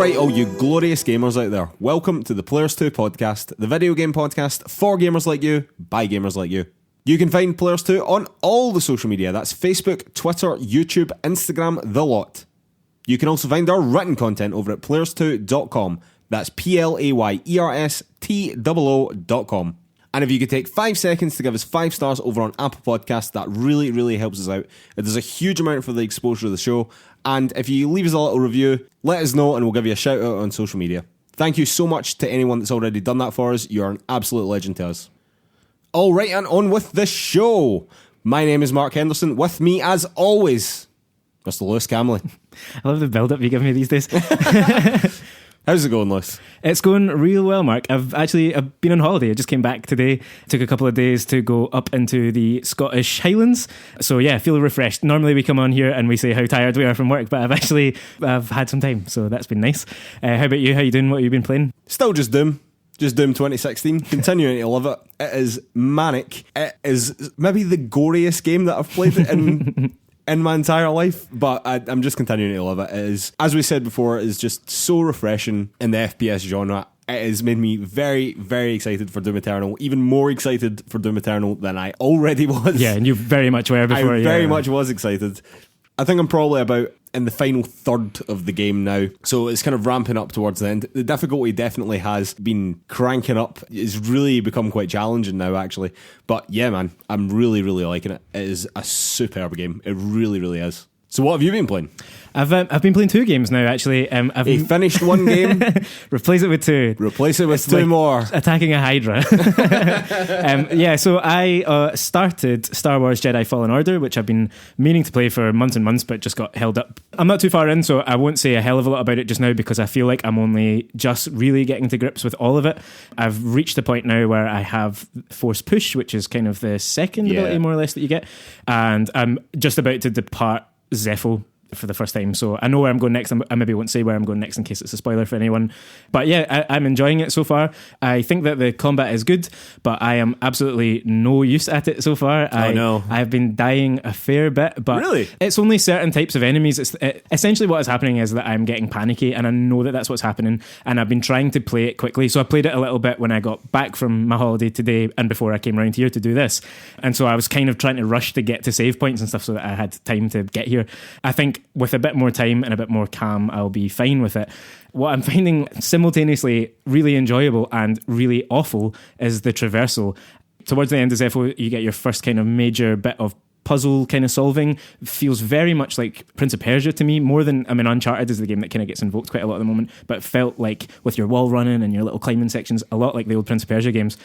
Alright, all you glorious gamers out there, welcome to the PlayersToo Podcast, the video game podcast for gamers like you, by gamers like you. You can find PlayersToo on all the social media, that's Facebook, Twitter, YouTube, Instagram, the lot. You can also find our written content over at PlayersToo.com, that's PlayerStoo.com. And if you could take 5 seconds to give us 5 stars over on Apple Podcasts, that really, really helps us out. It does a huge amount for the exposure of the show. And if you leave us a little review, let us know and we'll give you a shout out on social media. Thank you so much to anyone that's already done that for us. You're an absolute legend to us. All right, and on with the show. My name is Mark Henderson. With me, as always, Mr. Lewis Camley. I love the build-up you give me these days. How's it going, Lewis? It's going real well, Mark. I've been on holiday. I just came back today. Took a couple of days to go up into the Scottish Highlands. So yeah, I feel refreshed. Normally we come on here and we say how tired we are from work, but I've had some time, so that's been nice. How about you? How you doing? What have you been playing? Still just Doom 2016. Continuing to love it. It is manic. It is maybe the goriest game that I've played in my entire life, but I'm just continuing to love it. It is, as we said before, it is just so refreshing in the FPS genre. It has made me very, very excited for Doom Eternal, even more excited for Doom Eternal than I already was. Yeah, and you very much were before. I very much was excited. I think I'm probably about in the final third of the game now, so it's kind of ramping up towards the end. The difficulty definitely has been cranking up. It's really become quite challenging now, actually. But yeah, man, I'm really, really liking it. It is a superb game. It really, really is. So what have you been playing? I've been playing 2 games now, actually. He finished 1 game. Replace it with 2. Replace it with it's 2 like more. Attacking a Hydra. So I started Star Wars Jedi Fallen Order, which I've been meaning to play for months and months, but just got held up. I'm not too far in, so I won't say a hell of a lot about it just now because I feel like I'm only just really getting to grips with all of it. I've reached the point now where I have Force Push, which is kind of the second ability more or less that you get, and I'm just about to depart Zepho for the first time, so I know where I'm going next. I maybe won't say where I'm going next in case it's a spoiler for anyone, but yeah, I'm enjoying it so far. I think that the combat is good, but I am absolutely no use at it so far. I've been dying a fair bit, but really? It's only certain types of enemies. Essentially what is happening is that I'm getting panicky, and I know that that's what's happening, and I've been trying to play it quickly. So I played it a little bit when I got back from my holiday today and before I came around here to do this, and so I was kind of trying to rush to get to save points and stuff so that I had time to get here. I think with a bit more time and a bit more calm, I'll be fine with it. What I'm finding simultaneously really enjoyable and really awful is the traversal. Towards the end of Zepho, you get your first kind of major bit of puzzle kind of solving. Feels very much like Prince of Persia to me, more than, Uncharted is the game that kind of gets invoked quite a lot at the moment, but it felt like with your wall running and your little climbing sections, a lot like the old Prince of Persia games.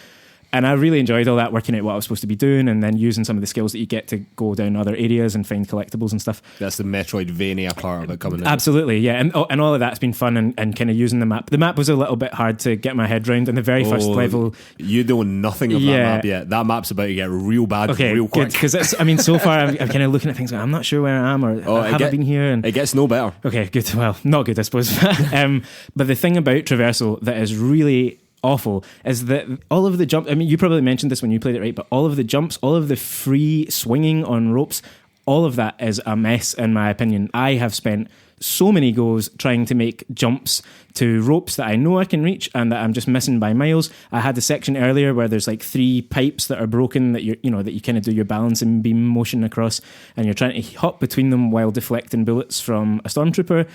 And I really enjoyed all that, working out what I was supposed to be doing and then using some of the skills that you get to go down other areas and find collectibles and stuff. That's the Metroidvania part of it coming in. Absolutely, yeah. And all of that's been fun and kind of using the map. The map was a little bit hard to get my head around in the very first level. You know nothing of that map yet. That map's about to get real bad real quick. Because so far I'm kind of looking at things like, I'm not sure where I am or have I been here? And it gets no better. Okay, good. Well, not good, I suppose. But the thing about traversal that is really awful is that all of the jump, you probably mentioned this when you played it, right? But all of the jumps, all of the free swinging on ropes, all of that is a mess in my opinion. I have spent so many goes trying to make jumps to ropes that I know I can reach and that I'm just missing by miles. I had a section earlier where there's like 3 pipes that are broken that you kind of do your balancing beam motion across, and you're trying to hop between them while deflecting bullets from a stormtrooper.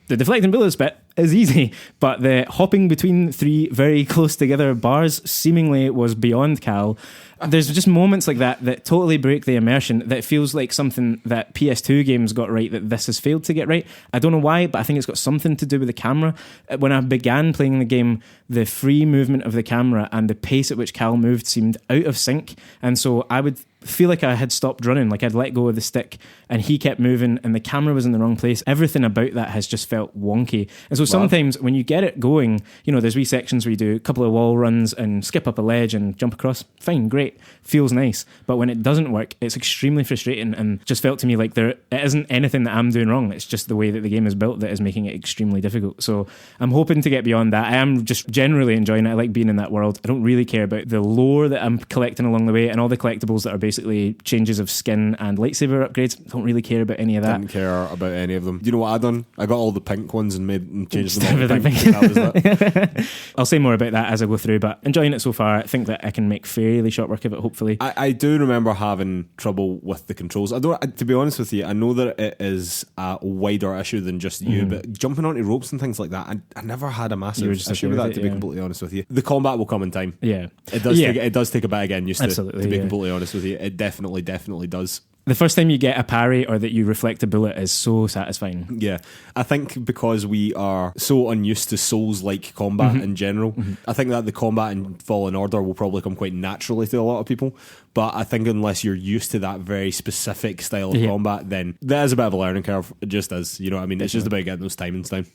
The deflecting bullets bit is easy, but the hopping between 3 very close together bars seemingly was beyond Cal. There's just moments like that totally break the immersion, that feels like something that PS2 games got right that this has failed to get right. I don't know why, but I think it's got something to do with the camera. When I began playing the game, the free movement of the camera and the pace at which Cal moved seemed out of sync, and so I would feel like I had stopped running, like I'd let go of the stick and he kept moving and the camera was in the wrong place. Everything about that has just felt wonky. And so sometimes when you get it going, there's wee sections where you do a couple of wall runs and skip up a ledge and jump across. Fine, great, feels nice. But when it doesn't work, it's extremely frustrating and just felt to me like it isn't anything that I'm doing wrong. It's just the way that the game is built that is making it extremely difficult. So I'm hoping to get beyond that. I am just generally enjoying it. I like being in that world. I don't really care about the lore that I'm collecting along the way and all the collectibles that are based basically changes of skin and lightsaber upgrades. Don't really care about any of that. Didn't care about any of them. Do you know what I done? I got all the pink ones and changed them all to pink. Everything. That was that. I'll say more about that as I go through, but enjoying it so far. I think that I can make fairly short work of it, hopefully. I do remember having trouble with the controls. To be honest with you, I know that it is a wider issue than just you, but jumping onto ropes and things like that, I never had a massive issue with that, to be completely honest with you. The combat will come in time. Yeah. It does take a bit of getting used to be completely honest with you. It definitely does. The first time you get a parry or that you reflect a bullet is so satisfying. Yeah. I think because we are so unused to Souls-like combat in general, I think that the combat in Fallen Order will probably come quite naturally to a lot of people. But I think unless you're used to that very specific style of combat, then there is a bit of a learning curve. It just is. You know what I mean? It's just about getting those timings down.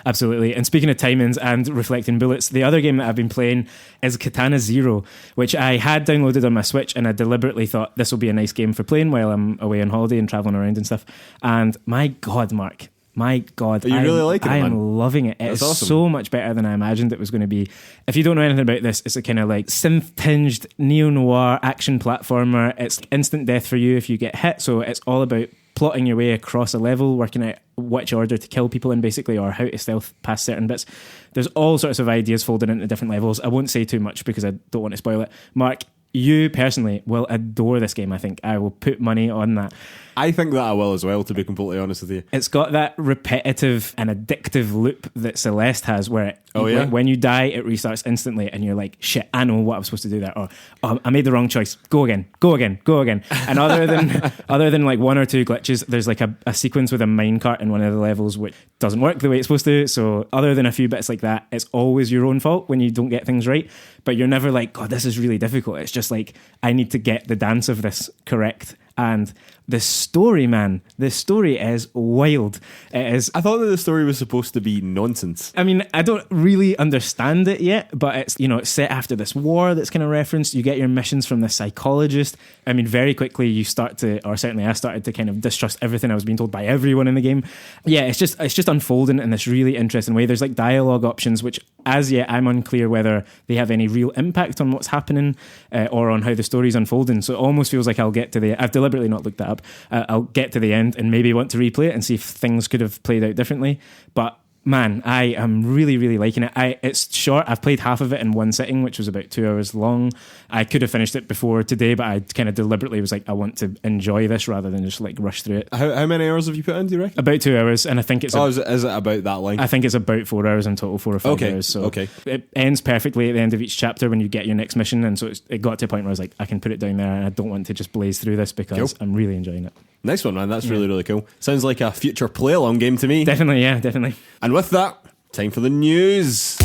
Absolutely. And speaking of timings and reflecting bullets, the other game that I've been playing is Katana Zero, which I had downloaded on my Switch, and I deliberately thought this will be a nice game for playing while I'm away on holiday and travelling around and stuff. And my God, Mark, my God, Are you really liking it, I man? am loving it. It's awesome. so much better than I imagined it was going to be. If you don't know anything about this, it's a kind of like synth-tinged neo-noir action platformer. It's instant death for you if you get hit, so it's all about plotting your way across a level, working out which order to kill people in, basically, or how to stealth past certain bits. There's all sorts of ideas folded into different levels. I won't say too much because I don't want to spoil it. Mark, you personally will adore this game, I think. I will put money on that. I think that I will as well, to be completely honest with you. It's got that repetitive and addictive loop that Celeste has, where when you die, it restarts instantly, and you're like, shit, I know what I'm supposed to do there. Or, oh, I made the wrong choice. Go again. And other than like one or two glitches, there's like a sequence with a minecart in one of the levels which doesn't work the way it's supposed to. So other than a few bits like that, it's always your own fault when you don't get things right. But you're never like, God, this is really difficult. It's just like, I need to get the dance of this correct. And the story, man, the story is wild. It is. I thought that the story was supposed to be nonsense. I mean, I don't really understand it yet, but it's, you know, it's set after this war that's kind of referenced. You get your missions from the psychologist. I mean, very quickly you start to, or certainly I started to kind of distrust everything I was being told by everyone in the game. Yeah, it's just unfolding in this really interesting way. There's like dialogue options, which as yet I'm unclear whether they have any real impact on what's happening or on how the story's unfolding. So it almost feels like I've deliberately not looked that up. I'll get to the end and maybe want to replay it and see if things could have played out differently. But man, I am really, really liking it. It's short. I've played half of it in one sitting, which was about 2 hours long. I could have finished it before today, but I kind of deliberately was like, I want to enjoy this rather than just like rush through it. How many hours have you put in, do you reckon? About 2 hours, and I think it's... is it about that long? I think it's about 4 hours in total, 4 or 5 hours. So it ends perfectly at the end of each chapter when you get your next mission, and so it got to a point where I was like, I can put it down there, and I don't want to just blaze through this because I'm really enjoying it. Nice one, man. That's really, really cool. Sounds like a future play-along game to me. Definitely, yeah, definitely. And with that, time for the news.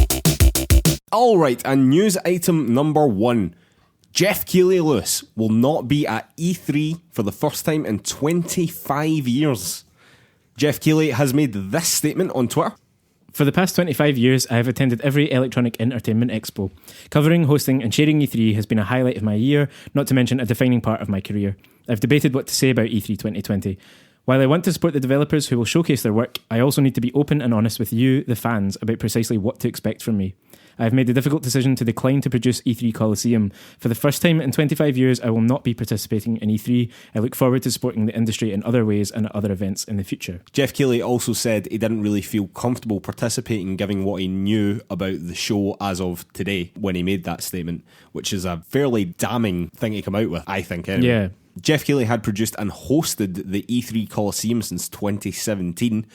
All right, and news item number 1. Geoff Keighley Lewis will not be at E3 for the first time in 25 years. Geoff Keighley has made this statement on Twitter. For the past 25 years, I have attended every electronic entertainment expo. Covering, hosting and chairing E3 has been a highlight of my year, not to mention a defining part of my career. I've debated what to say about E3 2020. While I want to support the developers who will showcase their work, I also need to be open and honest with you, the fans, about precisely what to expect from me. I have made the difficult decision to decline to produce E3 Coliseum. For the first time in 25 years, I will not be participating in E3. I look forward to supporting the industry in other ways and at other events in the future. Geoff Keighley also said he didn't really feel comfortable participating given what he knew about the show as of today when he made that statement, which is a fairly damning thing to come out with, I think, anyway. Yeah. Geoff Keighley had produced and hosted the E3 Coliseum since 2017.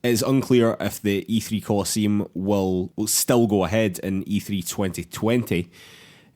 It is unclear if the E3 Coliseum will still go ahead in E3 2020.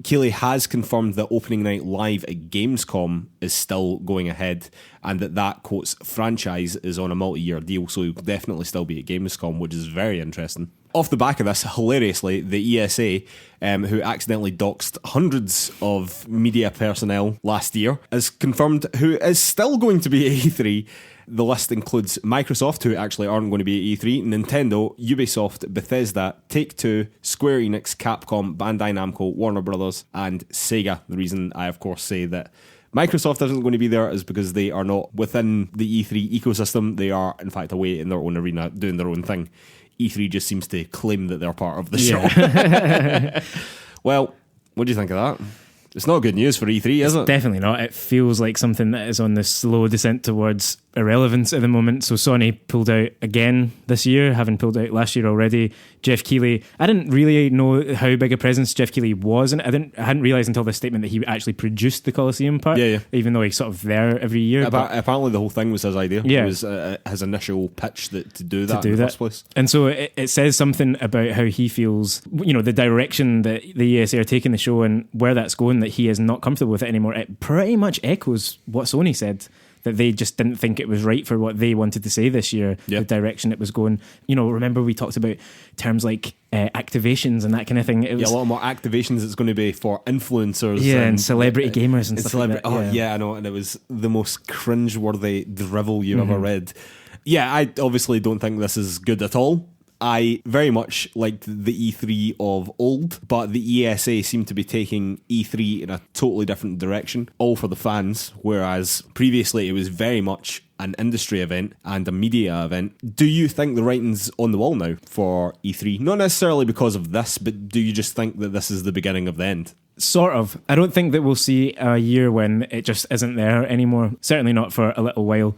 Keighley has confirmed that opening night live at Gamescom is still going ahead and that quotes franchise is on a multi-year deal, so he'll definitely still be at Gamescom, which is very interesting. Off the back of this, hilariously, the ESA, who accidentally doxed hundreds of media personnel last year, has confirmed who is still going to be at E3. The list includes Microsoft, who actually aren't going to be at E3, Nintendo, Ubisoft, Bethesda, Take-Two, Square Enix, Capcom, Bandai Namco, Warner Brothers, and Sega. The reason I, of course, say that Microsoft isn't going to be there is because they are not within the E3 ecosystem. They are, in fact, away in their own arena doing their own thing. E3 just seems to claim that they're part of the show. Well, what do you think of that? It's not good news for E3, is it? Definitely not. It feels like something that is on the slow descent towards irrelevance at the moment. So Sony pulled out again this year, having pulled out last year already. Geoff Keighley, I didn't really know how big a presence Geoff Keighley was, and I hadn't realised until this statement that he actually produced the Colosseum part, even though he's sort of there every year. Apparently the whole thing was his idea. Yeah. It was his initial pitch to do that in the first place. And so it says something about how he feels, the direction that the ESA are taking the show and where that's going, that he is not comfortable with it anymore. It pretty much echoes what Sony said, that they just didn't think it was right for what they wanted to say this year, the direction it was going. Remember we talked about terms like activations and that kind of thing. It was, a lot more activations it's going to be for influencers. And celebrity gamers and stuff like that. I know, and it was the most cringe-worthy drivel you've ever read. Yeah, I obviously don't think this is good at all. I very much liked the E3 of old, but the ESA seemed to be taking E3 in a totally different direction, all for the fans, whereas previously it was very much an industry event and a media event. Do you think the writing's on the wall now for E3? Not necessarily because of this, but do you just think that this is the beginning of the end? Sort of. I don't think that we'll see a year when it just isn't there anymore. Certainly not for a little while.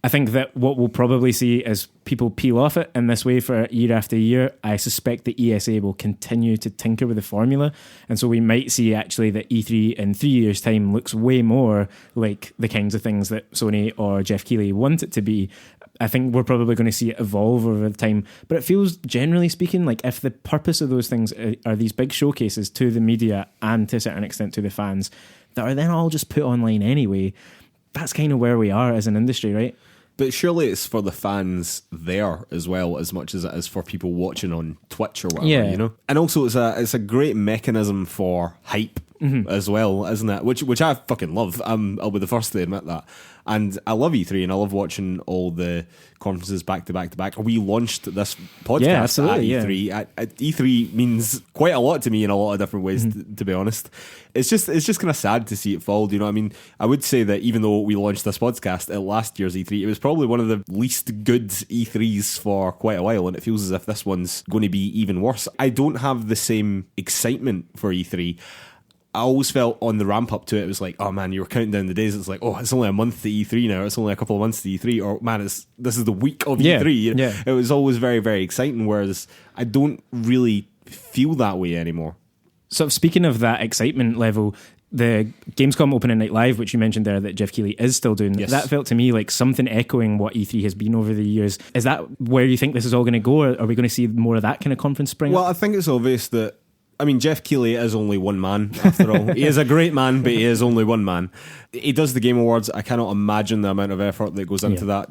I think that what we'll probably see is people peel off it in this way for year after year. I suspect the ESA will continue to tinker with the formula, and so we might see actually that E3 in 3 years' time looks way more like the kinds of things that Sony or Geoff Keighley want it to be. I think we're probably going to see it evolve over time, but it feels, generally speaking, like if the purpose of those things are these big showcases to the media and to a certain extent to the fans that are then all just put online anyway, that's kind of where we are as an industry, right? But surely it's for the fans there as well, as much as it is for people watching on Twitch or whatever, And also it's a great mechanism for hype as well, isn't it? Which I fucking love. I'll be the first to admit that. And I love E3 and I love watching all the conferences back to back to back. We launched this podcast at E3. E3 means quite a lot to me in a lot of different ways, to be honest. It's just kind of sad to see it fall. Do you know what I mean? I would say that even though we launched this podcast at last year's E3, it was probably one of the least good E3s for quite a while, and it feels as if this one's going to be even worse. I don't have the same excitement for E3. I always felt on the ramp up to it, it was like, oh man, you were counting down the days. It's like, oh, it's only a month to E3 now. It's only a couple of months to E3. Or man, this is the week of E3. Yeah. It was always very, very exciting. Whereas I don't really feel that way anymore. So speaking of that excitement level, the Gamescom opening night live, which you mentioned there that Geoff Keighley is still doing, that felt to me like something echoing what E3 has been over the years. Is that where you think this is all going to go? Or are we going to see more of that kind of conference spring up? Well, I think it's obvious that Geoff Keighley is only one man, after all. He is a great man, but he is only one man. He does the Game Awards. I cannot imagine the amount of effort that goes into that.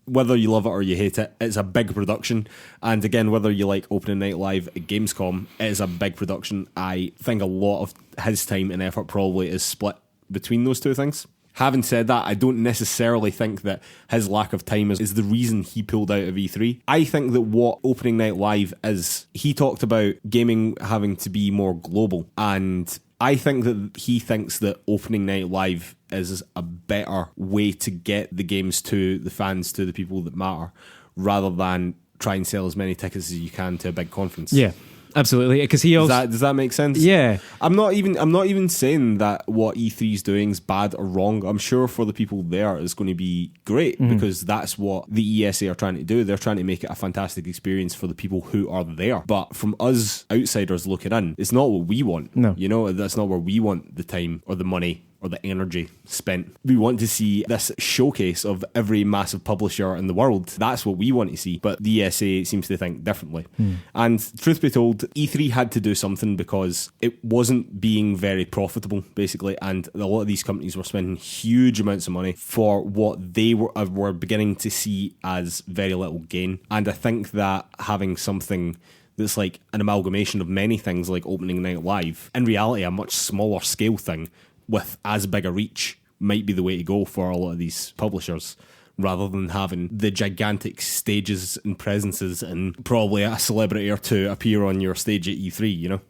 Whether you love it or you hate it, it's a big production. And again, whether you like opening night live at Gamescom, it is a big production. I think a lot of his time and effort probably is split between those two things. Having said that, I don't necessarily think that his lack of time is the reason he pulled out of E3. I think that what Opening Night Live is, he talked about gaming having to be more global, and I think that he thinks that Opening Night Live is a better way to get the games to the fans, to the people that matter, rather than try and sell as many tickets as you can to a big conference. Yeah. Absolutely, because he also does that make sense? Yeah, I'm not even saying that what E3's doing is bad or wrong. I'm sure for the people there it's going to be great because that's what the ESA are trying to do. They're trying to make it a fantastic experience for the people who are there. But from us outsiders looking in, it's not what we want. No, that's not where we want the time or the money or the energy spent. We want to see this showcase of every massive publisher in the world. That's what we want to see. But the ESA seems to think differently. And truth be told, E3 had to do something because it wasn't being very profitable, basically. And a lot of these companies were spending huge amounts of money for what they were beginning to see as very little gain. And I think that having something that's like an amalgamation of many things like Opening Night Live, in reality a much smaller scale thing, with as big a reach, might be the way to go for a lot of these publishers, rather than having the gigantic stages and presences and probably a celebrity or two appear on your stage at E3,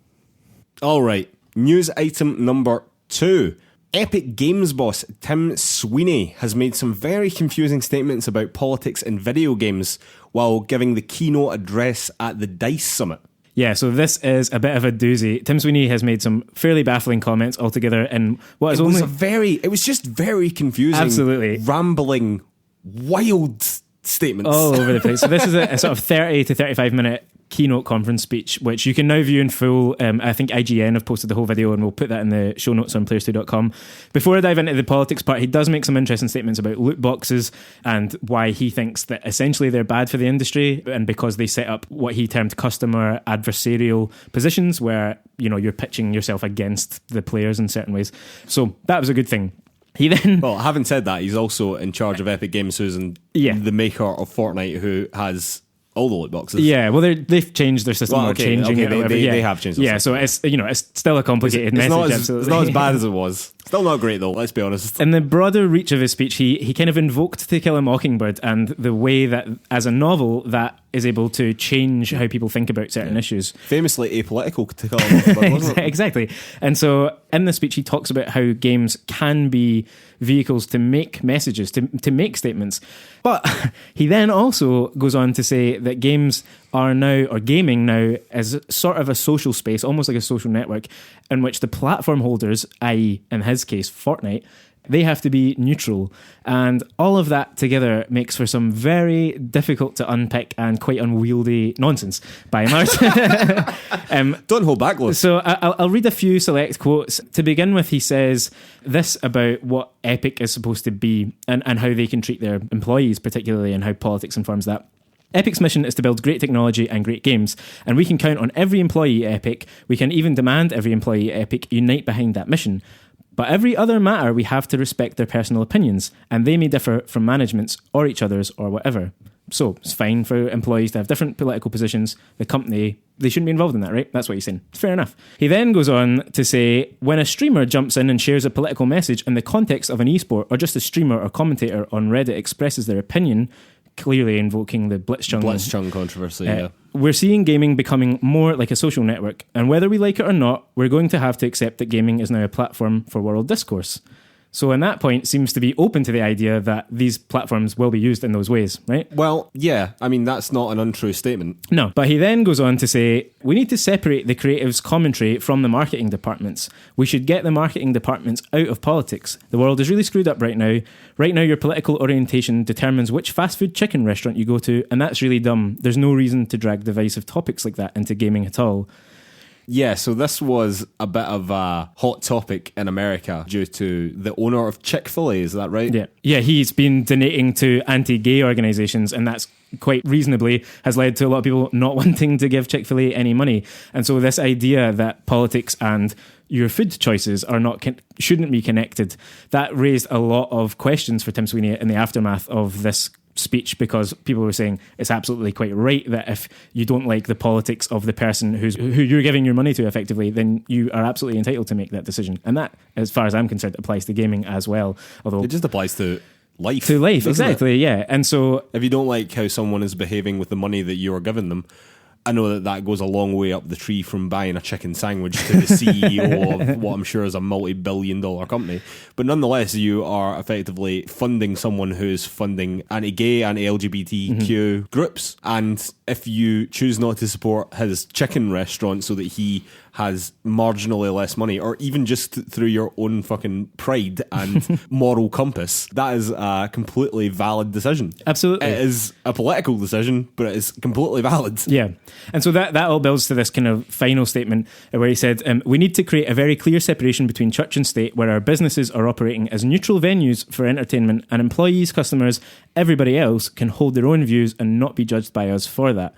Alright, news item number 2. Epic Games boss Tim Sweeney has made some very confusing statements about politics in video games while giving the keynote address at the DICE Summit. Yeah, so this is a bit of a doozy. Tim Sweeney has made some fairly baffling comments altogether in what is only... It was just very confusing. Absolutely. Rambling, wild statements. All over the place. So this is a sort of 30 to 35 minute keynote conference speech, which you can now view in full. I think IGN have posted the whole video, and we'll put that in the show notes on PlayersToo.com. Before I dive into the politics part, he does make some interesting statements about loot boxes and why he thinks that essentially they're bad for the industry, and because they set up what he termed customer adversarial positions, where you're pitching yourself against the players in certain ways. So that was a good thing. He then... Well, having said that, he's also in charge of Epic Games, Susan, the maker of Fortnite, who has all the loot boxes. Yeah, well, they've changed their system, or changing it. They have changed their system. So it's still a complicated message. It's not as bad as it was. Still not great, though, let's be honest. In the broader reach of his speech, he kind of invoked To Kill a Mockingbird and the way that, as a novel, that is able to change how people think about certain issues. Famously apolitical, To Kill a Mockingbird, wasn't it? Exactly. And so in the speech, he talks about how games can be vehicles to make messages, to make statements. But he then also goes on to say that games are now, or gaming now, is sort of a social space, almost like a social network, in which the platform holders, i.e. in his case, Fortnite, they have to be neutral. And all of that together makes for some very difficult to unpick and quite unwieldy nonsense, by and large. Don't hold back, Lewis. So I'll read a few select quotes. To begin with, he says this about what Epic is supposed to be and how they can treat their employees, particularly, and how politics informs that. Epic's mission is to build great technology and great games, and we can count on every employee at Epic. We can even demand every employee at Epic unite behind that mission. But every other matter, we have to respect their personal opinions, and they may differ from management's or each other's or whatever. So it's fine for employees to have different political positions. The company, they shouldn't be involved in that, right? That's what he's saying. It's fair enough. He then goes on to say, when a streamer jumps in and shares a political message in the context of an esport, or just a streamer or commentator on Reddit expresses their opinion, clearly invoking the Blitzchung controversy, yeah. We're seeing gaming becoming more like a social network, and whether we like it or not, we're going to have to accept that gaming is now a platform for world discourse. So in that point, seems to be open to the idea that these platforms will be used in those ways, right? Well, yeah. I mean, that's not an untrue statement. No, but he then goes on to say, we need to separate the creatives' commentary from the marketing departments. We should get the marketing departments out of politics. The world is really screwed up right now. Right now, your political orientation determines which fast food chicken restaurant you go to, and that's really dumb. There's no reason to drag divisive topics like that into gaming at all. Yeah, so this was a bit of a hot topic in America due to the owner of Chick-fil-A, is that right? Yeah, he's been donating to anti-gay organisations, and that's quite reasonably has led to a lot of people not wanting to give Chick-fil-A any money. And so this idea that politics and your food choices are shouldn't be connected, that raised a lot of questions for Tim Sweeney in the aftermath of this speech, because people were saying it's absolutely quite right that if you don't like the politics of the person who you're giving your money to effectively, then you are absolutely entitled to make that decision. And that, as far as I'm concerned, applies to gaming as well. Although it just applies to life. To life, exactly, yeah. And so if you don't like how someone is behaving with the money that you are giving them, I know that goes a long way up the tree from buying a chicken sandwich to the CEO of what I'm sure is a multi-billion-dollar company. But nonetheless, you are effectively funding someone who's funding anti-gay, anti-LGBTQ groups. And if you choose not to support his chicken restaurant so that he has marginally less money, or even just through your own fucking pride and moral compass, that is a completely valid decision. Absolutely. It is a political decision, but it is completely valid. Yeah. And so that all builds to this kind of final statement where he said, we need to create a very clear separation between church and state, where our businesses are operating as neutral venues for entertainment, and employees, customers, everybody else can hold their own views and not be judged by us for that.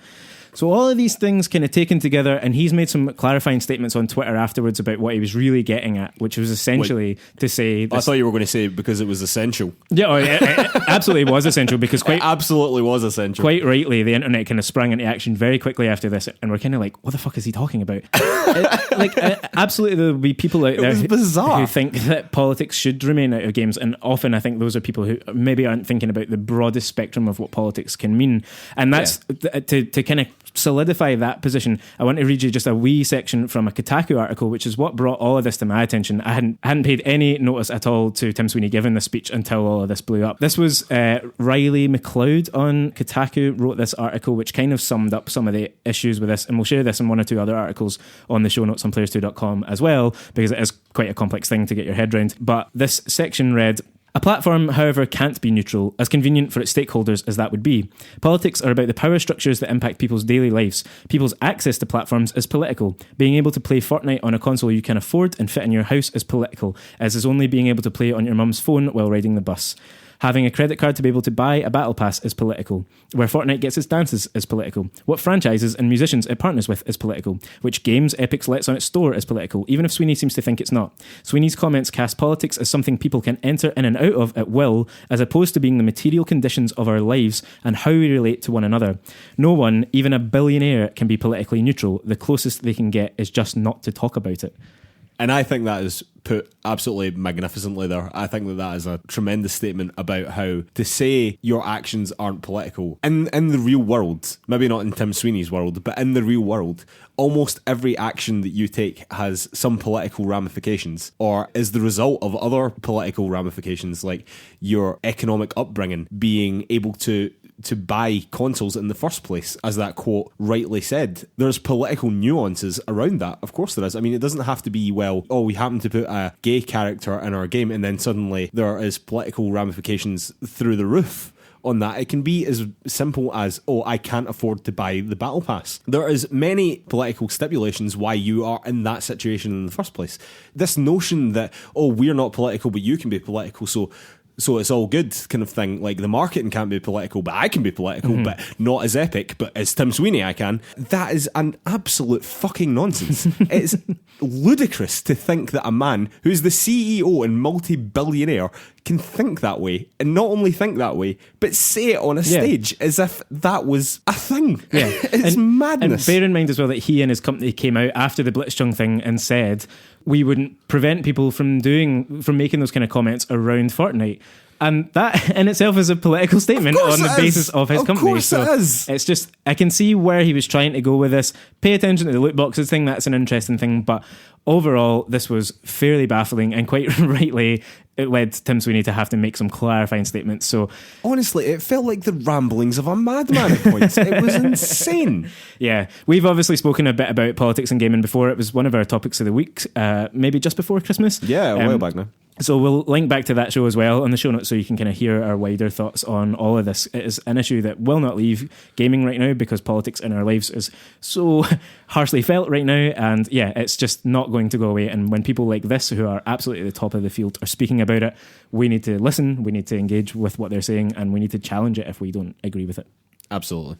So all of these things kind of taken together, and he's made some clarifying statements on Twitter afterwards about what he was really getting at, which was essentially to say... I thought you were going to say because it was essential. Yeah, it absolutely was essential, because it absolutely was essential. Quite rightly, the internet kind of sprang into action very quickly after this, and we're kind of like, what the fuck is he talking about? Absolutely, there'll be people out there who think that politics should remain out of games, and often I think those are people who maybe aren't thinking about the broadest spectrum of what politics can mean. And that's to kind of solidify that position, I want to read you just a wee section from a Kotaku article, which is what brought all of this to my attention. I hadn't paid any notice at all to Tim Sweeney giving this speech until all of this blew up. This was Riley McLeod on Kotaku wrote this article, which kind of summed up some of the issues with this, and we'll share this in one or two other articles on the show notes on PlayersToo.com as well, because it is quite a complex thing to get your head around. But this section read, a platform, however, can't be neutral, as convenient for its stakeholders as that would be. Politics are about the power structures that impact people's daily lives. People's access to platforms is political. Being able to play Fortnite on a console you can afford and fit in your house is political, as is only being able to play on your mum's phone while riding the bus. Having a credit card to be able to buy a battle pass is political. Where Fortnite gets its dances is political. What franchises and musicians it partners with is political. Which games Epic lets on its store is political, even if Sweeney seems to think it's not. Sweeney's comments cast politics as something people can enter in and out of at will, as opposed to being the material conditions of our lives and how we relate to one another. No one, even a billionaire, can be politically neutral. The closest they can get is just not to talk about it. And I think that is put absolutely magnificently there. I think that is a tremendous statement about how to say your actions aren't political. In the real world, maybe not in Tim Sweeney's world, but in the real world, almost every action that you take has some political ramifications or is the result of other political ramifications, like your economic upbringing, being able to buy consoles in the first place, as that quote rightly said. There's political nuances around that. Of course there is. I mean, it doesn't have to be, well, oh, we happen to put a gay character in our game and then suddenly there is political ramifications through the roof on that. It can be as simple as, oh, I can't afford to buy the battle pass. There is many political stipulations why you are in that situation in the first place. This notion that, oh, we're not political but you can be political, so it's all good kind of thing, like the marketing can't be political but I can be political, but not as Epic, but as Tim Sweeney I can. That is an absolute fucking nonsense. It's ludicrous to think that a man who's the CEO and multi-billionaire can think that way, and not only think that way but say it on a stage as if that was a thing. It's madness. And bear in mind as well that he and his company came out after the Blitzchung thing and said we wouldn't prevent people from making those kind of comments around Fortnite. And that in itself is a political statement on the basis of his company. Of course it is. It's just, I can see where he was trying to go with this. Pay attention to the loot boxes thing, that's an interesting thing. But overall, this was fairly baffling, and quite rightly, it led Tim Sweeney to have to make some clarifying statements. So honestly, it felt like the ramblings of a madman at points. It was insane. Yeah, we've obviously spoken a bit about politics and gaming before. It was one of our topics of the week, maybe just before Christmas. Yeah, a while back now. So we'll link back to that show as well on the show notes so you can kind of hear our wider thoughts on all of this. It is an issue that will not leave gaming right now because politics in our lives is so harshly felt right now, and yeah, it's just not going to go away. And when people like this, who are absolutely at the top of the field, are speaking about it, we need to listen, we need to engage with what they're saying, and we need to challenge it if we don't agree with it. Absolutely.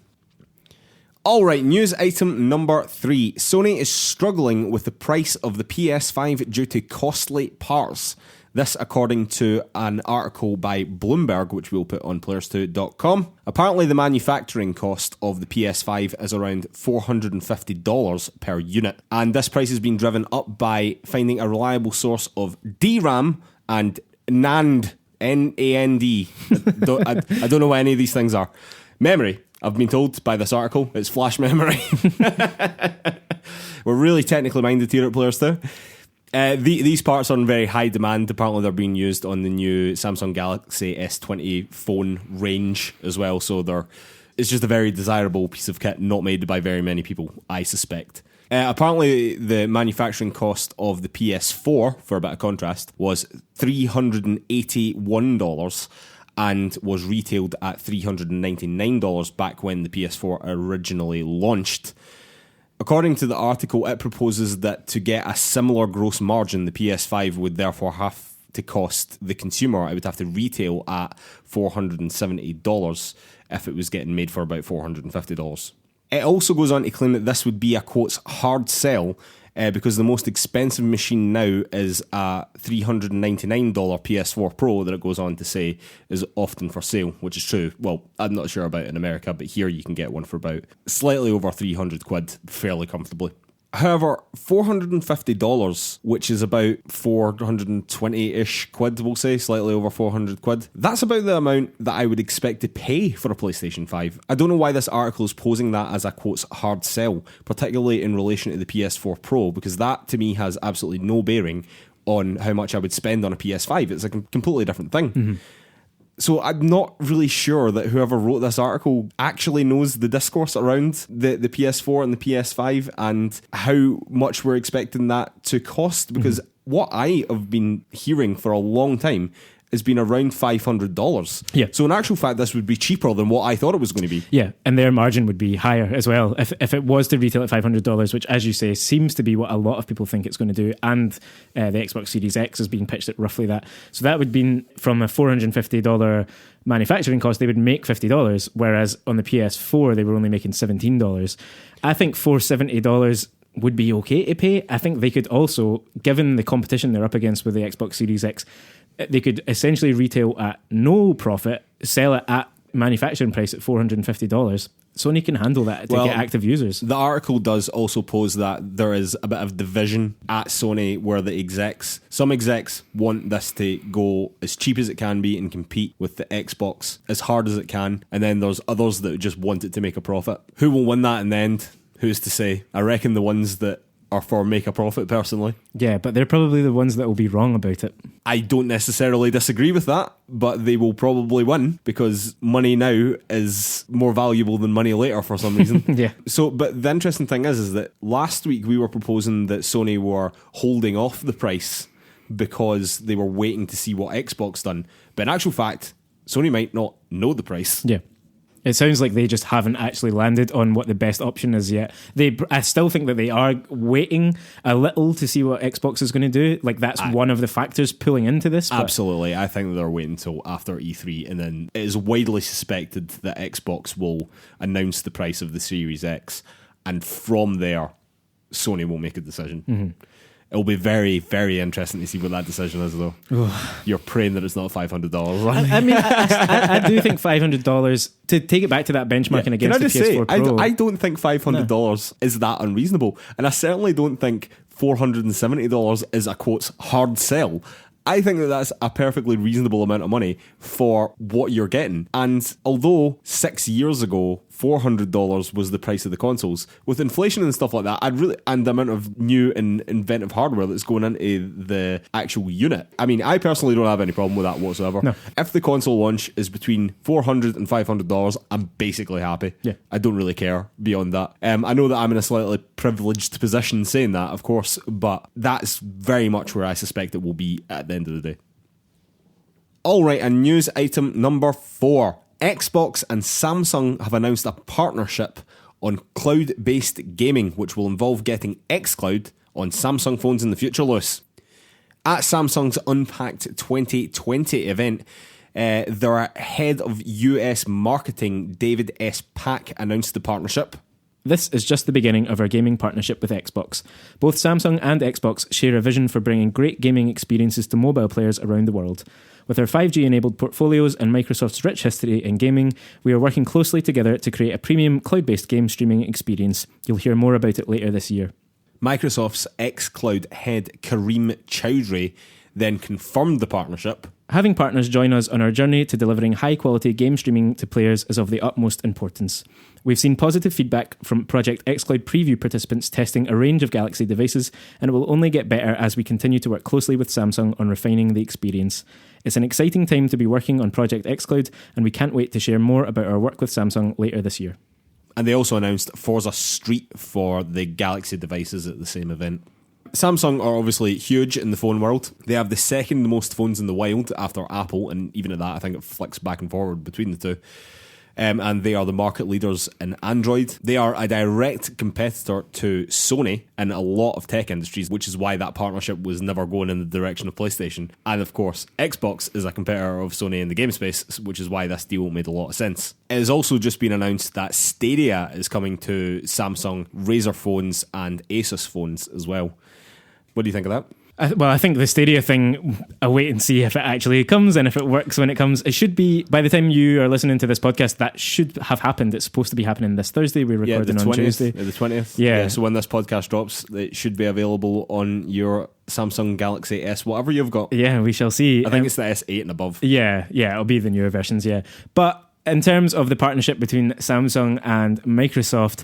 All right, news item number 3. Sony is struggling with the price of the PS5 due to costly parts. This according to an article by Bloomberg, which we'll put on PlayersToo.com. Apparently the manufacturing cost of the PS5 is around $450 per unit. And this price has been driven up by finding a reliable source of DRAM and NAND, N-A-N-D. I don't know what any of these things are. Memory, I've been told by this article, it's flash memory. We're really technically minded here at PlayersToo. These parts are in very high demand. Apparently they're being used on the new Samsung Galaxy S20 phone range as well, so it's just a very desirable piece of kit, not made by very many people, I suspect. Apparently the manufacturing cost of the PS4, for a bit of contrast, was $381 and was retailed at $399 back when the PS4 originally launched. According to the article, it proposes that to get a similar gross margin, the PS5 would therefore have to cost the consumer, it would have to retail at $470 if it was getting made for about $450. It also goes on to claim that this would be a, quotes, hard sell, because the most expensive machine now is a $399 PS4 Pro that it goes on to say is often for sale, which is true. Well, I'm not sure about in America, but here you can get one for about slightly over 300 quid fairly comfortably. However, $450, which is about 420-ish quid, we'll say, slightly over 400 quid, that's about the amount that I would expect to pay for a PlayStation 5. I don't know why this article is posing that as a, quotes, hard sell, particularly in relation to the PS4 Pro, because that, to me, has absolutely no bearing on how much I would spend on a PS5. It's a completely different thing. Mm-hmm. So I'm not really sure that whoever wrote this article actually knows the discourse around the PS4 and the PS5 and how much we're expecting that to cost, because what I have been hearing for a long time has been around $500. Yeah. So in actual fact, this would be cheaper than what I thought it was going to be. Yeah, and their margin would be higher as well if it was to retail at $500, which, as you say, seems to be what a lot of people think it's going to do, and the Xbox Series X is being pitched at roughly that. So that would be from a $450 manufacturing cost, they would make $50, whereas on the PS4, they were only making $17. I think $470 would be okay to pay. I think they could also, given the competition they're up against with the Xbox Series X, they could essentially retail at no profit, sell it at manufacturing price at $450. Sony can handle that to get active users. The article does also pose that there is a bit of division at Sony where some execs want this to go as cheap as it can be and compete with the Xbox as hard as it can, and then there's others that just want it to make a profit. Who will win that in the end? Who's to say? I reckon the ones that are for make a profit, personally. Yeah, but they're probably the ones that will be wrong about it. I don't necessarily disagree with that, but they will probably win because money now is more valuable than money later for some reason. Yeah. So, but the interesting thing is that last week we were proposing that Sony were holding off the price because they were waiting to see what Xbox done. But in actual fact, Sony might not know the price. Yeah. It sounds like they just haven't actually landed on what the best option is yet. I still think that they are waiting a little to see what Xbox is going to do. Like, that's one of the factors pulling into this. Absolutely. I think they're waiting until after E3, and then it is widely suspected that Xbox will announce the price of the Series X, and from there, Sony will make a decision. Mm-hmm. It'll be very, very interesting to see what that decision is, though. You're praying that it's not $500. Right? I mean, I do think $500, to take it back to that benchmarking against the PS4 Pro. I don't think $500 is that unreasonable. And I certainly don't think $470 is a, quotes, hard sell. I think that that's a perfectly reasonable amount of money for what you're getting. And although 6 years ago, $400 was the price of the consoles, with inflation and stuff like that, and the amount of new and inventive hardware that's going into the actual unit, I mean, I personally don't have any problem with that whatsoever. No. If the console launch is between $400 and $500, I'm basically happy. Yeah. I don't really care beyond that. I know that I'm in a slightly privileged position saying that, of course, but that's very much where I suspect it will be at the end of the day. All right, and news item number 4. Xbox and Samsung have announced a partnership on cloud-based gaming, which will involve getting xCloud on Samsung phones in the future, Lewis. At Samsung's Unpacked 2020 event, their head of US marketing, David S. Pack, announced the partnership. This is just the beginning of our gaming partnership with Xbox. Both Samsung and Xbox share a vision for bringing great gaming experiences to mobile players around the world. With our 5G-enabled portfolios and Microsoft's rich history in gaming, we are working closely together to create a premium cloud-based game streaming experience. You'll hear more about it later this year. Microsoft's xCloud head Kareem Chowdhury then confirmed the partnership. Having partners join us on our journey to delivering high-quality game streaming to players is of the utmost importance. We've seen positive feedback from Project xCloud preview participants testing a range of Galaxy devices, and it will only get better as we continue to work closely with Samsung on refining the experience. It's an exciting time to be working on Project xCloud, and we can't wait to share more about our work with Samsung later this year. And they also announced Forza Street for the Galaxy devices at the same event. Samsung are obviously huge in the phone world. They have the second most phones in the wild after Apple, and even at that, I think it flicks back and forward between the two. And they are the market leaders in Android. They are a direct competitor to Sony in a lot of tech industries, which is why that partnership was never going in the direction of PlayStation. And of course, Xbox is a competitor of Sony in the game space, which is why this deal made a lot of sense. It has also just been announced that Stadia is coming to Samsung, Razer phones and Asus phones as well. What do you think of that? I think the Stadia thing, I'll wait and see if it actually comes and if it works when it comes. It should be, by the time you are listening to this podcast, that should have happened. It's supposed to be happening this Thursday. We're recording on Tuesday. The 20th. Yeah. So when this podcast drops, it should be available on your Samsung Galaxy S, whatever you've got. Yeah, we shall see. I think it's the S8 and above. Yeah, it'll be the newer versions, yeah. But in terms of the partnership between Samsung and Microsoft,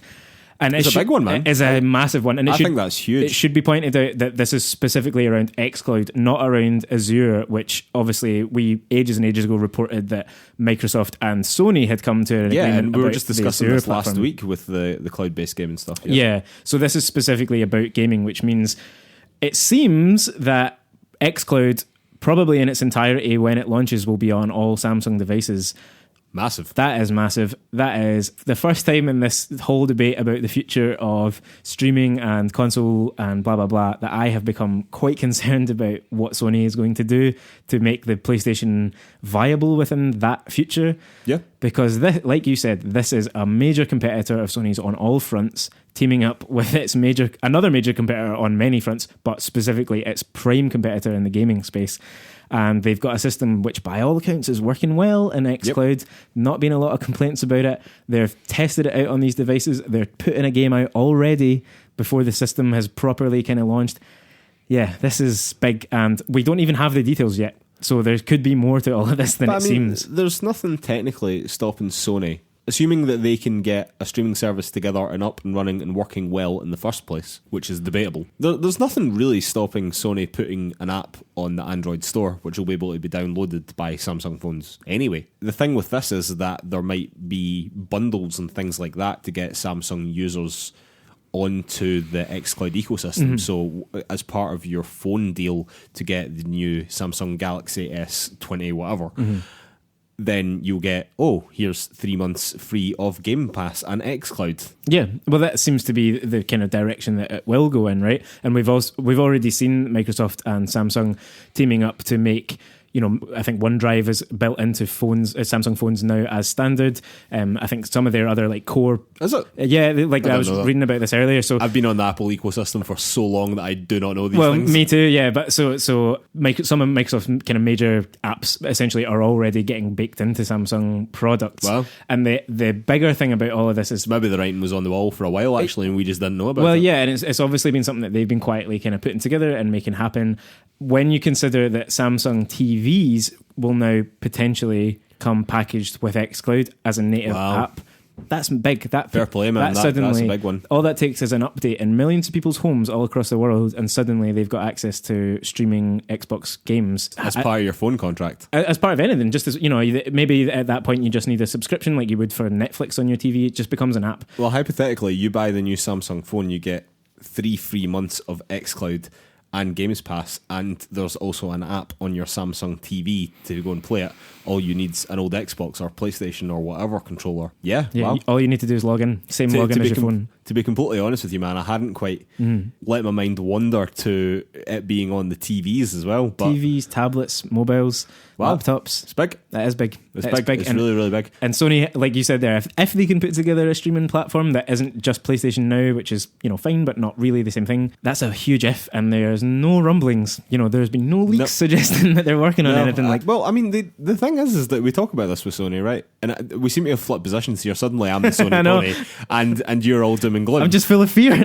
and it's a big one, man. It is a massive one, and I think that's huge. It should be pointed out that this is specifically around xCloud, not around Azure, which obviously we ages and ages ago reported that Microsoft and Sony had come to an agreement. And we were about just discussing the this Azure last platform. week with the cloud-based gaming stuff. Yeah, so this is specifically about gaming, which means it seems that xCloud, probably in its entirety when it launches, will be on all Samsung devices. Massive. That is massive. That is the first time in this whole debate about the future of streaming and console and blah, blah, blah, that I have become quite concerned about what Sony is going to do to make the PlayStation viable within that future. Yeah. Because, this, like you said, this is a major competitor of Sony's on all fronts, teaming up with another major competitor on many fronts, but specifically its prime competitor in the gaming space. And they've got a system which, by all accounts, is working well in xCloud. Yep. Not been a lot of complaints about it. They've tested it out on these devices. They're putting a game out already before the system has properly kind of launched. Yeah, this is big, and we don't even have the details yet. So there could be more to all of this than it seems. There's nothing technically stopping Sony, assuming that they can get a streaming service together and up and running and working well in the first place, which is debatable. There's nothing really stopping Sony putting an app on the Android store, which will be able to be downloaded by Samsung phones anyway. The thing with this is that there might be bundles and things like that to get Samsung users onto the xCloud ecosystem. So as part of your phone deal to get the new Samsung Galaxy S20 whatever, then you'll get, here's 3 months free of Game Pass and xCloud. Yeah, well, that seems to be the kind of direction that it will go in, right? And we've already seen Microsoft and Samsung teaming up to make, I think OneDrive is built into phones, Samsung phones now as standard. I think some of their other core... Is it? Yeah, I was reading about this earlier. So I've been on the Apple ecosystem for so long that I do not know these things. Well, me too, yeah. But so some of Microsoft's kind of major apps essentially are already getting baked into Samsung products. Wow. And the bigger thing about all of this is... Maybe the writing was on the wall for a while, actually, and we just didn't know about it. Well, yeah, and it's obviously been something that they've been quietly kind of putting together and making happen. When you consider that Samsung TVs will now potentially come packaged with xCloud as a native app, that's big. Fair play, man. That's a big one. All that takes is an update in millions of people's homes all across the world, and suddenly they've got access to streaming Xbox games. As part of your phone contract. As part of anything. Just as, maybe at that point you just need a subscription like you would for Netflix on your TV. It just becomes an app. Well, hypothetically, you buy the new Samsung phone, you get 3 free months of xCloud and Games Pass, and there's also an app on your Samsung TV to go and play it. All you need's an old Xbox or PlayStation or whatever controller. Yeah, wow. All you need to do is log in. Same login as your phone. To be completely honest with you, man, I hadn't quite let my mind wander to it being on the TVs as well. But TVs, tablets, mobiles, laptops. It's big. That is big. It's big. It's really, really big. And Sony, like you said there, if they can put together a streaming platform that isn't just PlayStation Now, which is, fine, but not really the same thing, that's a huge if, and there's no rumblings. There's been no leaks suggesting that they're working on anything like... Well, I mean, the thing is that we talk about this with Sony, right? And we seem to have flipped positions here. Suddenly I'm the Sony pony, and you're all doom and gloom. I'm just full of fear.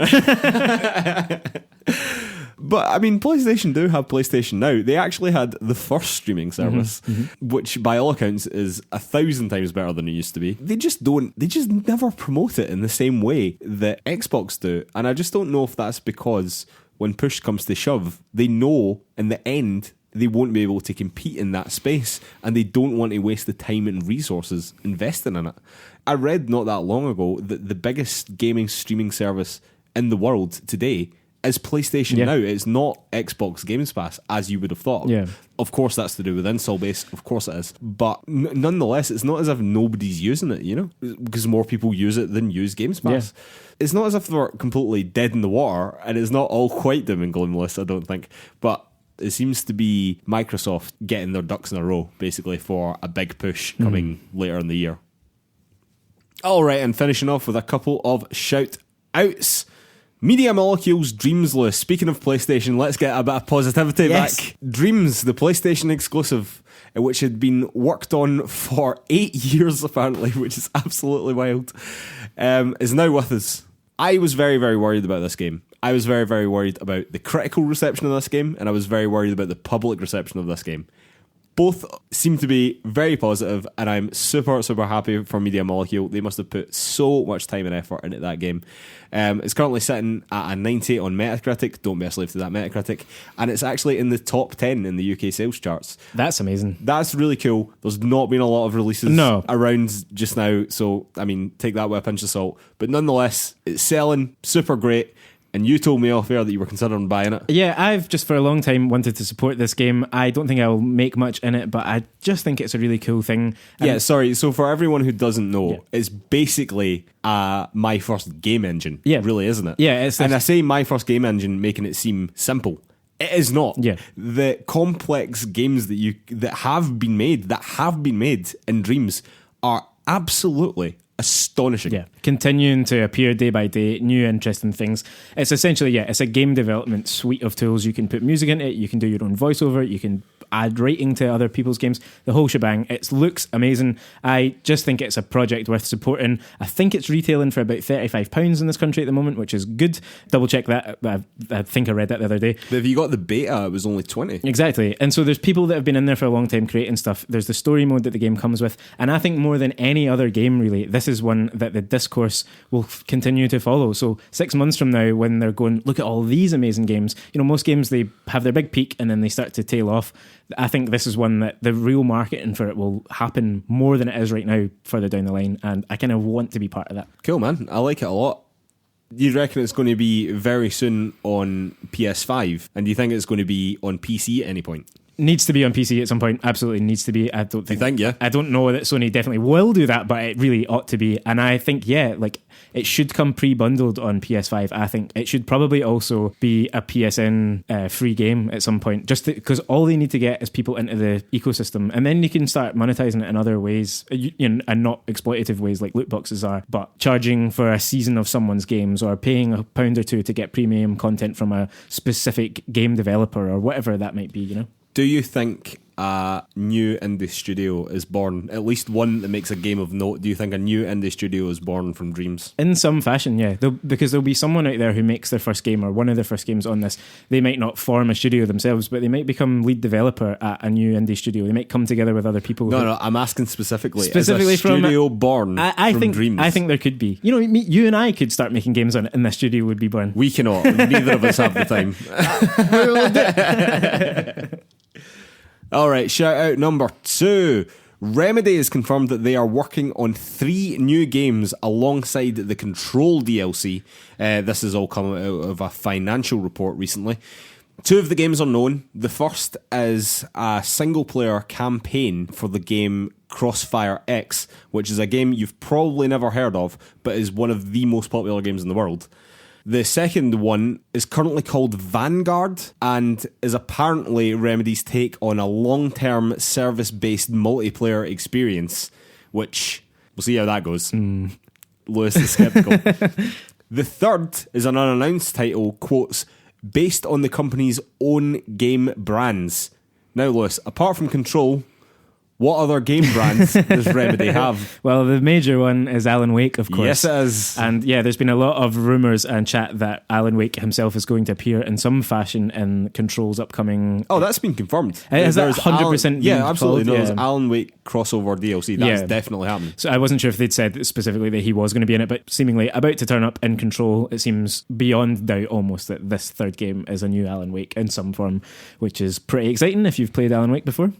But I mean, PlayStation do have PlayStation Now. They actually had the first streaming service, which by all accounts is 1,000 times better than it used to be. They just never promote it in the same way that Xbox do. And I just don't know if that's because when push comes to shove, they know in the end they won't be able to compete in that space, and they don't want to waste the time and resources investing in it. I read not that long ago that the biggest gaming streaming service in the world today is PlayStation Now. It's not Xbox Games Pass, as you would have thought. Yeah. Of course that's to do with install base, of course it is. But nonetheless, it's not as if nobody's using it, because more people use it than use Games Pass. Yeah. It's not as if they're completely dead in the water, and it's not all quite doom and gloomless, I don't think. But it seems to be Microsoft getting their ducks in a row, basically, for a big push coming later in the year. All right, and finishing off with a couple of shout-outs. Media Molecules Dreams, Lewis. Speaking of PlayStation, let's get a bit of positivity back. Dreams, the PlayStation exclusive, which had been worked on for 8 years apparently, which is absolutely wild, is now with us. I was very, very worried about this game. I was very, very worried about the critical reception of this game, and I was very worried about the public reception of this game. Both seem to be very positive, and I'm super, super happy for Media Molecule. They must have put so much time and effort into that game. It's currently sitting at a 90 on Metacritic. Don't be a slave to that Metacritic. And it's actually in the top 10 in the UK sales charts. That's amazing. That's really cool. There's not been a lot of releases around just now, so, I mean, take that with a pinch of salt. But nonetheless, it's selling, super great. And you told me off air that you were considering buying it. Yeah, I've just for a long time wanted to support this game. I don't think I'll make much in it, but I just think it's a really cool thing. Sorry. So for everyone who doesn't know, it's basically My First Game Engine. Yeah. Really, isn't it? Yeah. And I say My First Game Engine making it seem simple. It is not. Yeah. The complex games that have been made in Dreams are absolutely astonishing. Yeah, continuing to appear day by day, new interesting things. It's essentially, it's a game development suite of tools. You can put music in it, you can do your own voiceover, you can add rating to other people's games, the whole shebang. It looks amazing. I just think it's a project worth supporting. I think it's retailing for about £35 in this country at the moment, which is good. Double check that. I think I read that the other day. But if you got the beta, it was only 20. Exactly. And so there's people that have been in there for a long time creating stuff. There's the story mode that the game comes with, and I think more than any other game really, this is one that the discourse will continue to follow. So 6 months from now, when they're going, look at all these amazing games, most games, they have their big peak and then they start to tail off. I think this is one that the real marketing for it will happen more than it is right now further down the line, and I kind of want to be part of that. Cool, man. I like it a lot. Do you reckon it's going to be very soon on PS5? And do you think it's going to be on PC at any point? Needs to be on PC at some point. Absolutely needs to be. I don't think. You think, yeah? I don't know that Sony definitely will do that, but it really ought to be. And I think, it should come pre-bundled on PS5. I think it should probably also be a PSN free game at some point, just because all they need to get is people into the ecosystem, and then you can start monetizing it in other ways, and not exploitative ways like loot boxes are, but charging for a season of someone's games or paying £1 or £2 to get premium content from a specific game developer or whatever that might be, Do you think a new indie studio is born, at least one that makes a game of note? Do you think a new indie studio is born from Dreams? In some fashion, yeah. Because there'll be someone out there who makes their first game or one of their first games on this. They might not form a studio themselves, but they might become lead developer at a new indie studio. They might come together with other people. No, I'm asking specifically. Is a studio born from Dreams? I think there could be. You and I could start making games on it, and the studio would be born. We cannot. Neither of us have the time. All right, shout out number 2. Remedy has confirmed that they are working on 3 new games alongside the Control DLC. This has all come out of a financial report recently. 2 of the games are known. The first is a single-player campaign for the game Crossfire X, which is a game you've probably never heard of, but is one of the most popular games in the world. The second one is currently called Vanguard and is apparently Remedy's take on a long-term service-based multiplayer experience, which we'll see how that goes. Lewis is skeptical. The third is an unannounced title, quotes, based on the company's own game brands. Now, Lewis, apart from Control, what other game brands does Remedy have? Well, the major one is Alan Wake, of course. Yes, it is. And there's been a lot of rumours and chat that Alan Wake himself is going to appear in some fashion in Control's upcoming... Oh, that's been confirmed. Is that 100%? Yeah, absolutely. No, there's Alan Wake crossover DLC. That's definitely happening. So I wasn't sure if they'd said specifically that he was going to be in it, but seemingly about to turn up in Control. It seems beyond doubt almost that this third game is a new Alan Wake in some form, which is pretty exciting if you've played Alan Wake before.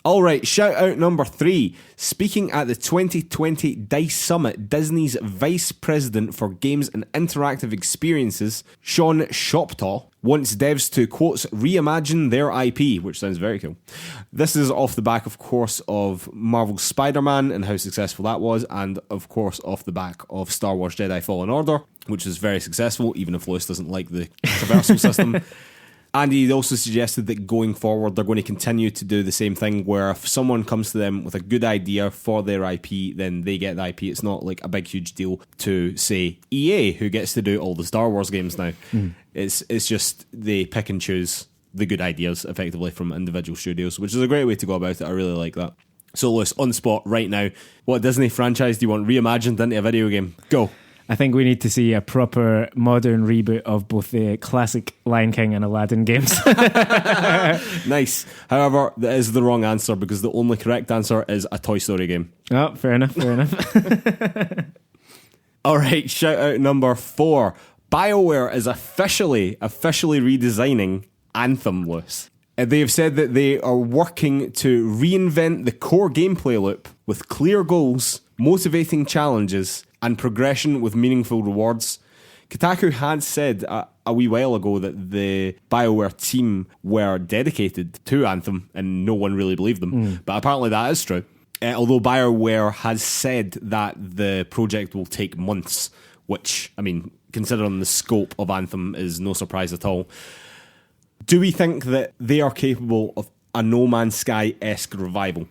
All right, shout out number 3. Speaking at the 2020 DICE Summit, Disney's Vice President for Games and Interactive Experiences, Sean Shoptaw, wants devs to, quotes, reimagine their IP, which sounds very cool. This is off the back, of course, of Marvel's Spider-Man and how successful that was, and, of course, off the back of Star Wars Jedi Fallen Order, which was very successful, even if Lewis doesn't like the traversal system. And he also suggested that going forward, they're going to continue to do the same thing, where if someone comes to them with a good idea for their IP, then they get the IP. It's not like a big, huge deal to, say, EA, who gets to do all the Star Wars games now. It's just they pick and choose the good ideas, effectively, from individual studios, which is a great way to go about it. I really like that. So, Lewis, on the spot right now, what Disney franchise do you want reimagined into a video game? Go. I think we need to see a proper modern reboot of both the classic Lion King and Aladdin games. Nice. However, that is the wrong answer, because the only correct answer is a Toy Story game. Oh, fair enough. All right, shout out number 4. BioWare is officially redesigning Anthem, Lewis. They have said that they are working to reinvent the core gameplay loop with clear goals, motivating challenges, and progression with meaningful rewards. Kotaku had said a wee while ago that the BioWare team were dedicated to Anthem, and no one really believed them. But apparently that is true. Although BioWare has said that the project will take months, which, I mean, considering the scope of Anthem, is no surprise at all. Do we think that they are capable of a No Man's Sky-esque revival?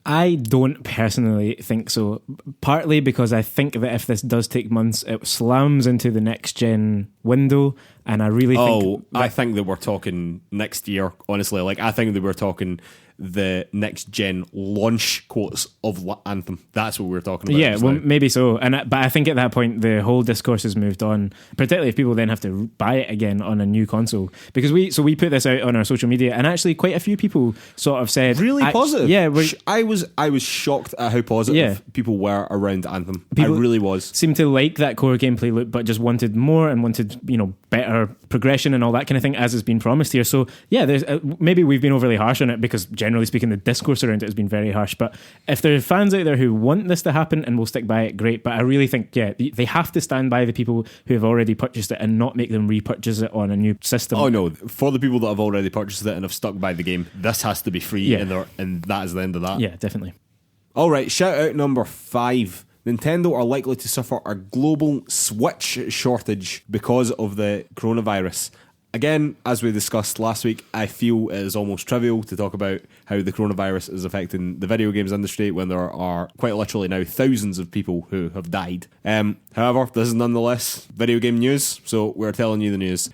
I don't personally think so. Partly because I think that if this does take months, it slams into the next gen window, and I really think... I think that we're talking next year, honestly. Like, I think that we're talking the next gen launch quotes of Anthem. That's what we're talking about. Yeah, well, maybe so. But I think at that point the whole discourse has moved on, particularly if people then have to buy it again on a new console. Because we put this out on our social media, and actually quite a few people sort of said really positive. Yeah, I was shocked at how positive people were around Anthem. People I really was. Seemed to like that core gameplay loop, but just wanted more and wanted, better progression and all that kind of thing, as has been promised here. So yeah, there's maybe we've been overly harsh on it, because generally speaking the discourse around it has been very harsh. But if there are fans out there who want this to happen and will stick by it, great. But I really think they have to stand by the people who have already purchased it and not make them repurchase it on a new system. Oh no, for the people that have already purchased it and have stuck by the game, this has to be free, and that is the end of that. Yeah, definitely. Alright, shout out number 5. Nintendo are likely to suffer a global Switch shortage because of the coronavirus. Again, as we discussed last week, I feel it is almost trivial to talk about how the coronavirus is affecting the video games industry when there are quite literally now thousands of people who have died. However, this is nonetheless video game news, so we're telling you the news.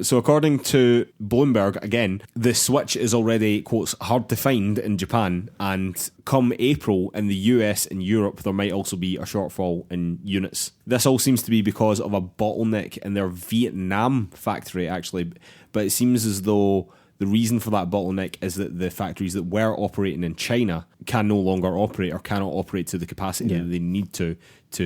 So according to Bloomberg, again, the Switch is already, quotes, hard to find in Japan, and come April in the US and Europe, there might also be a shortfall in units. This all seems to be because of a bottleneck in their Vietnam factory, actually. But it seems as though the reason for that bottleneck is that the factories that were operating in China can no longer operate, or cannot operate to the capacity that they need to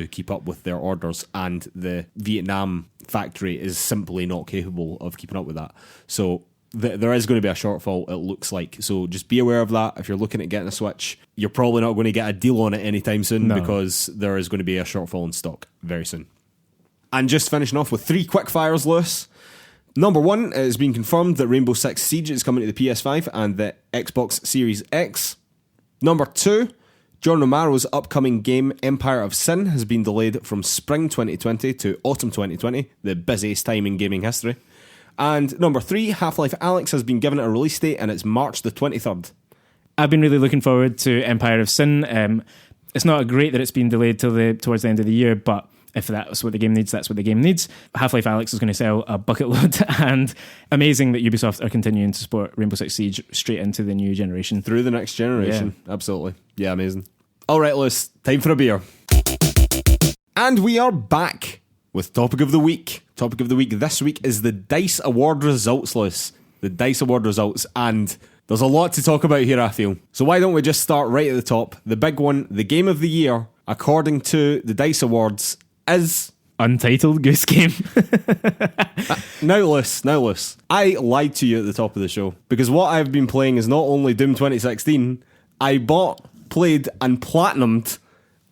keep up with their orders. And the Vietnam factory is simply not capable of keeping up with that. So there is going to be a shortfall, it looks like. So just be aware of that. If you're looking at getting a Switch, you're probably not going to get a deal on it anytime soon, because there is going to be a shortfall in stock very soon. And just finishing off with 3 quick fires, Lewis. Number 1, it has been confirmed that Rainbow Six Siege is coming to the PS5 and the Xbox Series X. Number 2, John Romero's upcoming game Empire of Sin has been delayed from spring 2020 to autumn 2020, the busiest time in gaming history. And number 3, Half-Life Alyx has been given a release date, and it's March the 23rd. I've been really looking forward to Empire of Sin. It's not great that it's been delayed towards the end of the year, but if that's what the game needs, that's what the game needs. Half-Life Alyx is going to sell a bucket load, and amazing that Ubisoft are continuing to support Rainbow Six Siege straight into the new generation. Through the next generation, absolutely. Yeah, amazing. All right, Lewis, time for a beer. And we are back with Topic of the Week. Topic of the Week this week is the DICE Award results, Lewis. The DICE Award results, and there's a lot to talk about here, I feel. So why don't we just start right at the top? The big one, the Game of the Year, according to the DICE Awards, is Untitled Goose Game. Now, Lewis, I lied to you at the top of the show, because what I've been playing is not only Doom 2016, I bought, played, and platinumed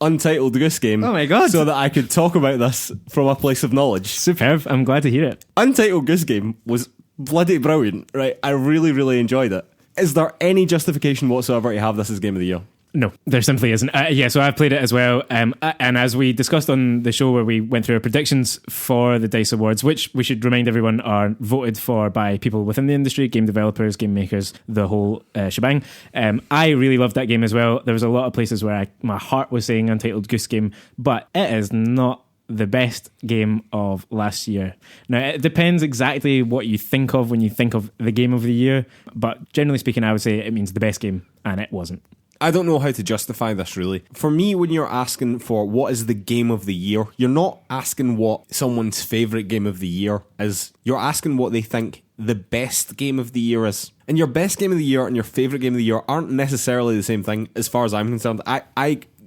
Untitled Goose Game. Oh my god. So that I could talk about this from a place of knowledge. Superb, I'm glad to hear it. Untitled Goose Game was bloody brilliant, right? I really, really enjoyed it. Is there any justification whatsoever to have this as Game of the Year? No, there simply isn't. So I've played it as well. And as we discussed on the show where we went through our predictions for the DICE Awards, which we should remind everyone are voted for by people within the industry, game developers, game makers, the whole shebang. I really loved that game as well. There was a lot of places where my heart was saying Untitled Goose Game, but it is not the best game of last year. Now, it depends exactly what you think of when you think of the game of the year, but generally speaking, I would say it means the best game, and it wasn't. I don't know how to justify this, really. For me, when you're asking for what is the game of the year, you're not asking what someone's favourite game of the year is. You're asking what they think the best game of the year is. And your best game of the year and your favourite game of the year aren't necessarily the same thing, as far as I'm concerned. I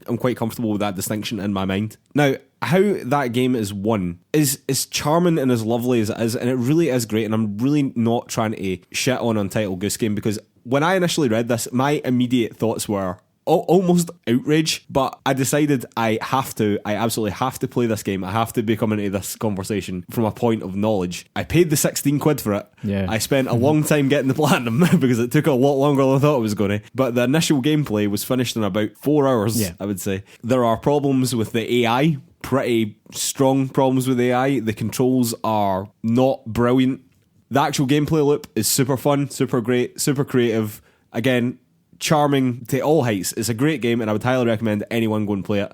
am quite comfortable with that distinction in my mind. Now, how that game is won is charming and as lovely as it is, and it really is great, and I'm really not trying to shit on Untitled Goose Game, because when I initially read this, my immediate thoughts were almost outrage, but I decided I absolutely have to play this game. I have to be coming into this conversation from a point of knowledge. I paid the 16 quid for it. Yeah. I spent a long time getting the platinum because it took a lot longer than I thought it was going to. But the initial gameplay was finished in about 4 hours, I would say. There are problems with the AI, pretty strong problems with AI. The controls are not brilliant. The actual gameplay loop is super fun, super great, super creative. Again, charming to all heights. It's a great game, and I would highly recommend anyone go and play it.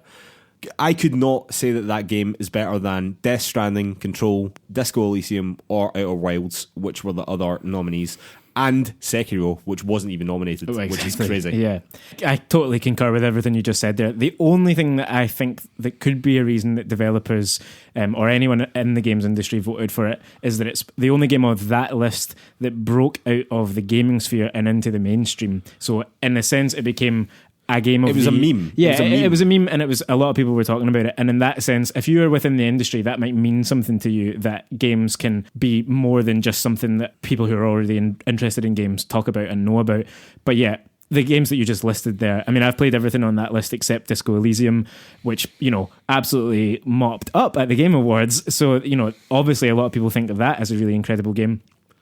I could not say that game is better than Death Stranding, Control, Disco Elysium, or Outer Wilds, which were the other nominees, and Sekiro, which wasn't even nominated, which is crazy. Yeah, I totally concur with everything you just said there. The only thing that I think that could be a reason that developers or anyone in the games industry voted for it is that it's the only game of that list that broke out of the gaming sphere and into the mainstream. So in a sense, it became a game of it was a meme. Yeah, it was a meme, and it was a lot of people were talking about it. And in that sense, if you are within the industry, that might mean something to you, that games can be more than just something that people who are already interested in games talk about and know about. But yeah, the games that you just listed there, I mean, I've played everything on that list except Disco Elysium, which, absolutely mopped up at the Game Awards. So, obviously a lot of people think of that as a really incredible game.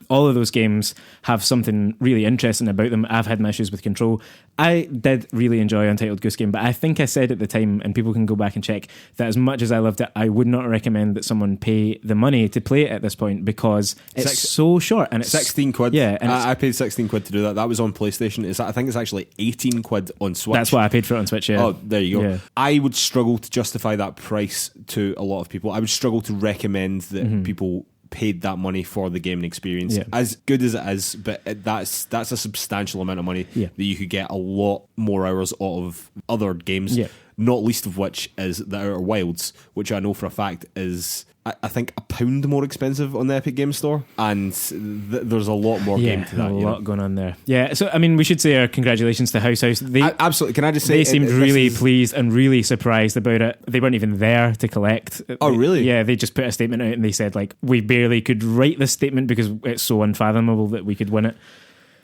All of those games have something really interesting about them. I've had my issues with Control. I did really enjoy Untitled Goose Game, but I think I said at the time, and people can go back and check, that as much as I loved it, I would not recommend that someone pay the money to play it at this point, because it's so short. And it's 16 quid. Yeah, and I paid 16 quid to do that. That was on PlayStation. I think it's actually 18 quid on Switch. That's what I paid for it on Switch, yeah. Oh, there you go. Yeah. I would struggle to justify that price to a lot of people. I would struggle to recommend that people paid that money for the gaming experience. As good as it is, but that's a substantial amount of money that you could get a lot more hours out of other games, not least of which is the Outer Wilds, which I know for a fact is I think £1 more expensive on the Epic Games Store, and there's a lot more game to that. A lot going on there. Yeah, so I mean, we should say our congratulations to House. Absolutely. Can I just say they seemed really pleased and really surprised about it. They weren't even there to collect. Oh, really? Yeah, they just put a statement out and they said, we barely could write this statement because it's so unfathomable that we could win it.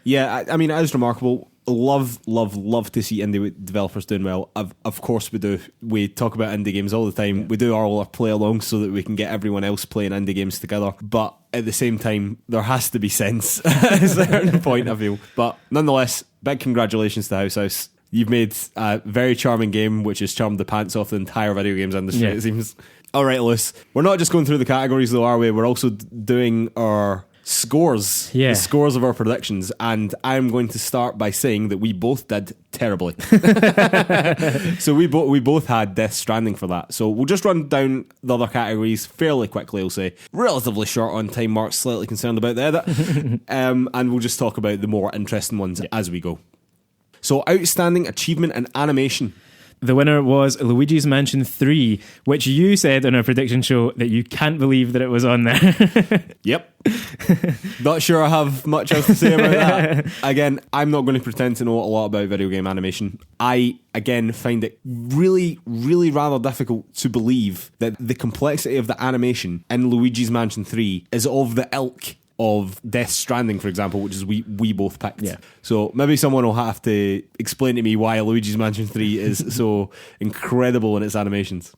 Yeah, I mean, it is remarkable. Love to see indie developers doing well. Of course we do. We talk about indie games all the time. Yeah. We do all our play-alongs so that we can get everyone else playing indie games together. But at the same time, there has to be sense at a certain point, I feel. But nonetheless, big congratulations to House. You've made a very charming game, which has charmed the pants off the entire video games industry, it seems. All right, Lewis. We're not just going through the categories, though, are we? We're also doing our scores, the scores of our predictions, and I'm going to start by saying that we both did terribly. So we both had Death Stranding for that. So we'll just run down the other categories fairly quickly, I'll say. Relatively short on time marks, slightly concerned about the edit. And we'll just talk about the more interesting ones as we go. So Outstanding Achievement in Animation. The winner was Luigi's Mansion 3, which you said on our prediction show that you can't believe that it was on there. Yep. Not sure I have much else to say about that. Again, I'm not going to pretend to know a lot about video game animation. I, again, find it really, really rather difficult to believe that the complexity of the animation in Luigi's Mansion 3 is of the ilk of Death Stranding, for example, which is we both picked. Yeah. So maybe someone will have to explain to me why Luigi's Mansion 3 is so incredible in its animations.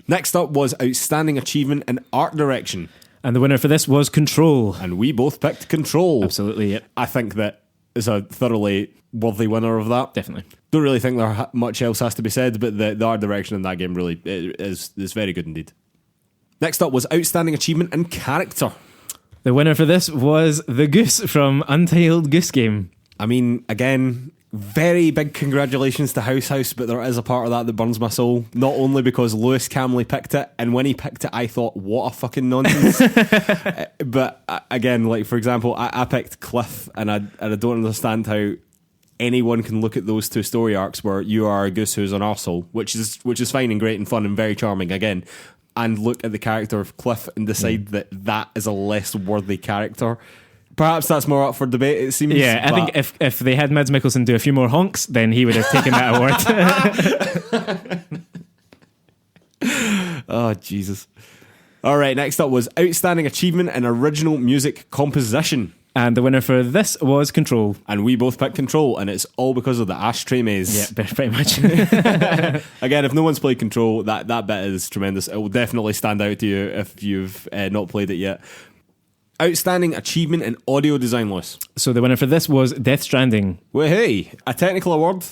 Next up was Outstanding Achievement in Art Direction. And the winner for this was Control. And we both picked Control. Absolutely, yep. I think that is a thoroughly worthy winner of that. Definitely. Don't really think much else has to be said, but the art direction in that game really is very good indeed. Next up was Outstanding Achievement and Character. The winner for this was the Goose from Untitled Goose Game. I mean, again, very big congratulations to House, but there is a part of that burns my soul. Not only because Lewis Camley picked it, and when he picked it, I thought, what a fucking nonsense. But again, like for example, I picked Cliff, and I don't understand how anyone can look at those two story arcs where you are a goose who's an arsehole, which is fine and great and fun and very charming again, and look at the character of Cliff and decide that is a less worthy character. Perhaps that's more up for debate, it seems. Yeah, I think if they had Mads Mikkelsen do a few more honks, then he would have taken that award. Oh, Jesus. All right, next up was Outstanding Achievement in Original Music Composition. And the winner for this was Control. And we both picked Control, and it's all because of the ashtray maze. Yeah, pretty much. Again, if no one's played Control, that bit is tremendous. It will definitely stand out to you if you've not played it yet. Outstanding Achievement in Audio Design, Lewis. So the winner for this was Death Stranding. Well, hey, a technical award,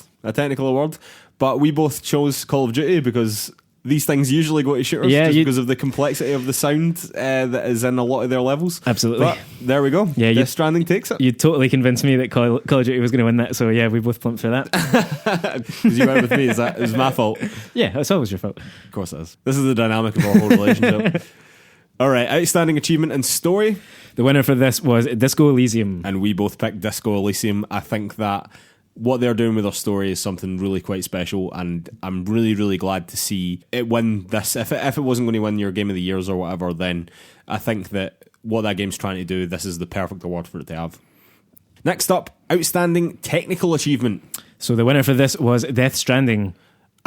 but we both chose Call of Duty because these things usually go to shooters because of the complexity of the sound that is in a lot of their levels. Absolutely. But there we go. Yeah, Death Stranding takes it. You totally convinced me that Call of Duty was going to win that, so yeah, we both plumped for that. Because you went with me, it was my fault. Yeah, it's always your fault. Of course it is. This is the dynamic of our whole relationship. All right, Outstanding Achievement in Story. The winner for this was Disco Elysium. And we both picked Disco Elysium. I think that what they're doing with their story is something really quite special, and I'm really, really glad to see it win this. If it wasn't going to win your Game of the Years or whatever, then I think that what that game's trying to do, this is the perfect award for it to have. Next up, Outstanding Technical Achievement. So the winner for this was Death Stranding.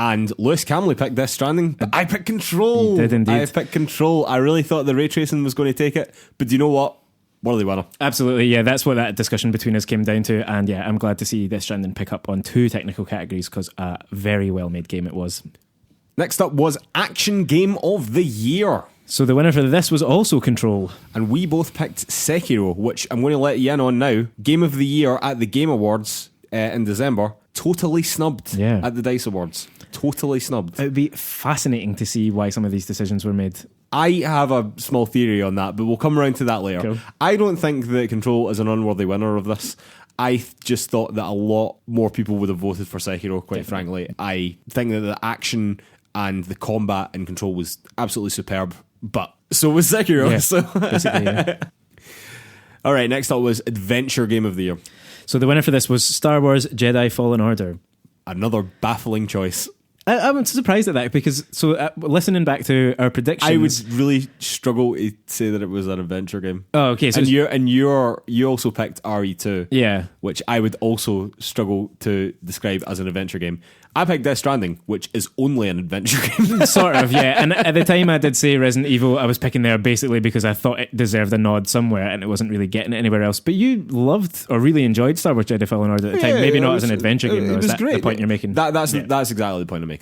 And Lewis Camley picked Death Stranding, but I picked Control. You did indeed. I picked Control. I really thought the ray tracing was going to take it, but do you know what? Worthy winner. Absolutely, yeah, that's what that discussion between us came down to, and yeah, I'm glad to see Death Stranding pick up on 2 technical categories because a very well made game it was. Next up was Action Game of the Year. So the winner for this was also Control. And we both picked Sekiro, which I'm going to let you in on now. Game of the Year at the Game Awards in December. Totally snubbed at the DICE Awards. Totally snubbed. It would be fascinating to see why some of these decisions were made. I have a small theory on that, but we'll come around to that later. Cool. I don't think that Control is an unworthy winner of this. I just thought that a lot more people would have voted for Sekiro, quite frankly. I think that the action and the combat in Control was absolutely superb, but so was Sekiro. Yeah, so. basically, yeah. All right, next up was Adventure Game of the Year. So the winner for this was Star Wars Jedi Fallen Order. Another baffling choice. I'm surprised at that because, listening back to our predictions, I would really struggle to say that it was an adventure game. Oh, okay. So you also picked RE2, yeah, which I would also struggle to describe as an adventure game. I picked Death Stranding, which is only an adventure game. Sort of, yeah. And at the time I did say Resident Evil, I was picking there basically because I thought it deserved a nod somewhere and it wasn't really getting it anywhere else. But you loved or really enjoyed Star Wars Jedi Fallen Order at the time. Maybe not as an adventure game, though. Is that great. The point you're making? That's exactly the point I'm making.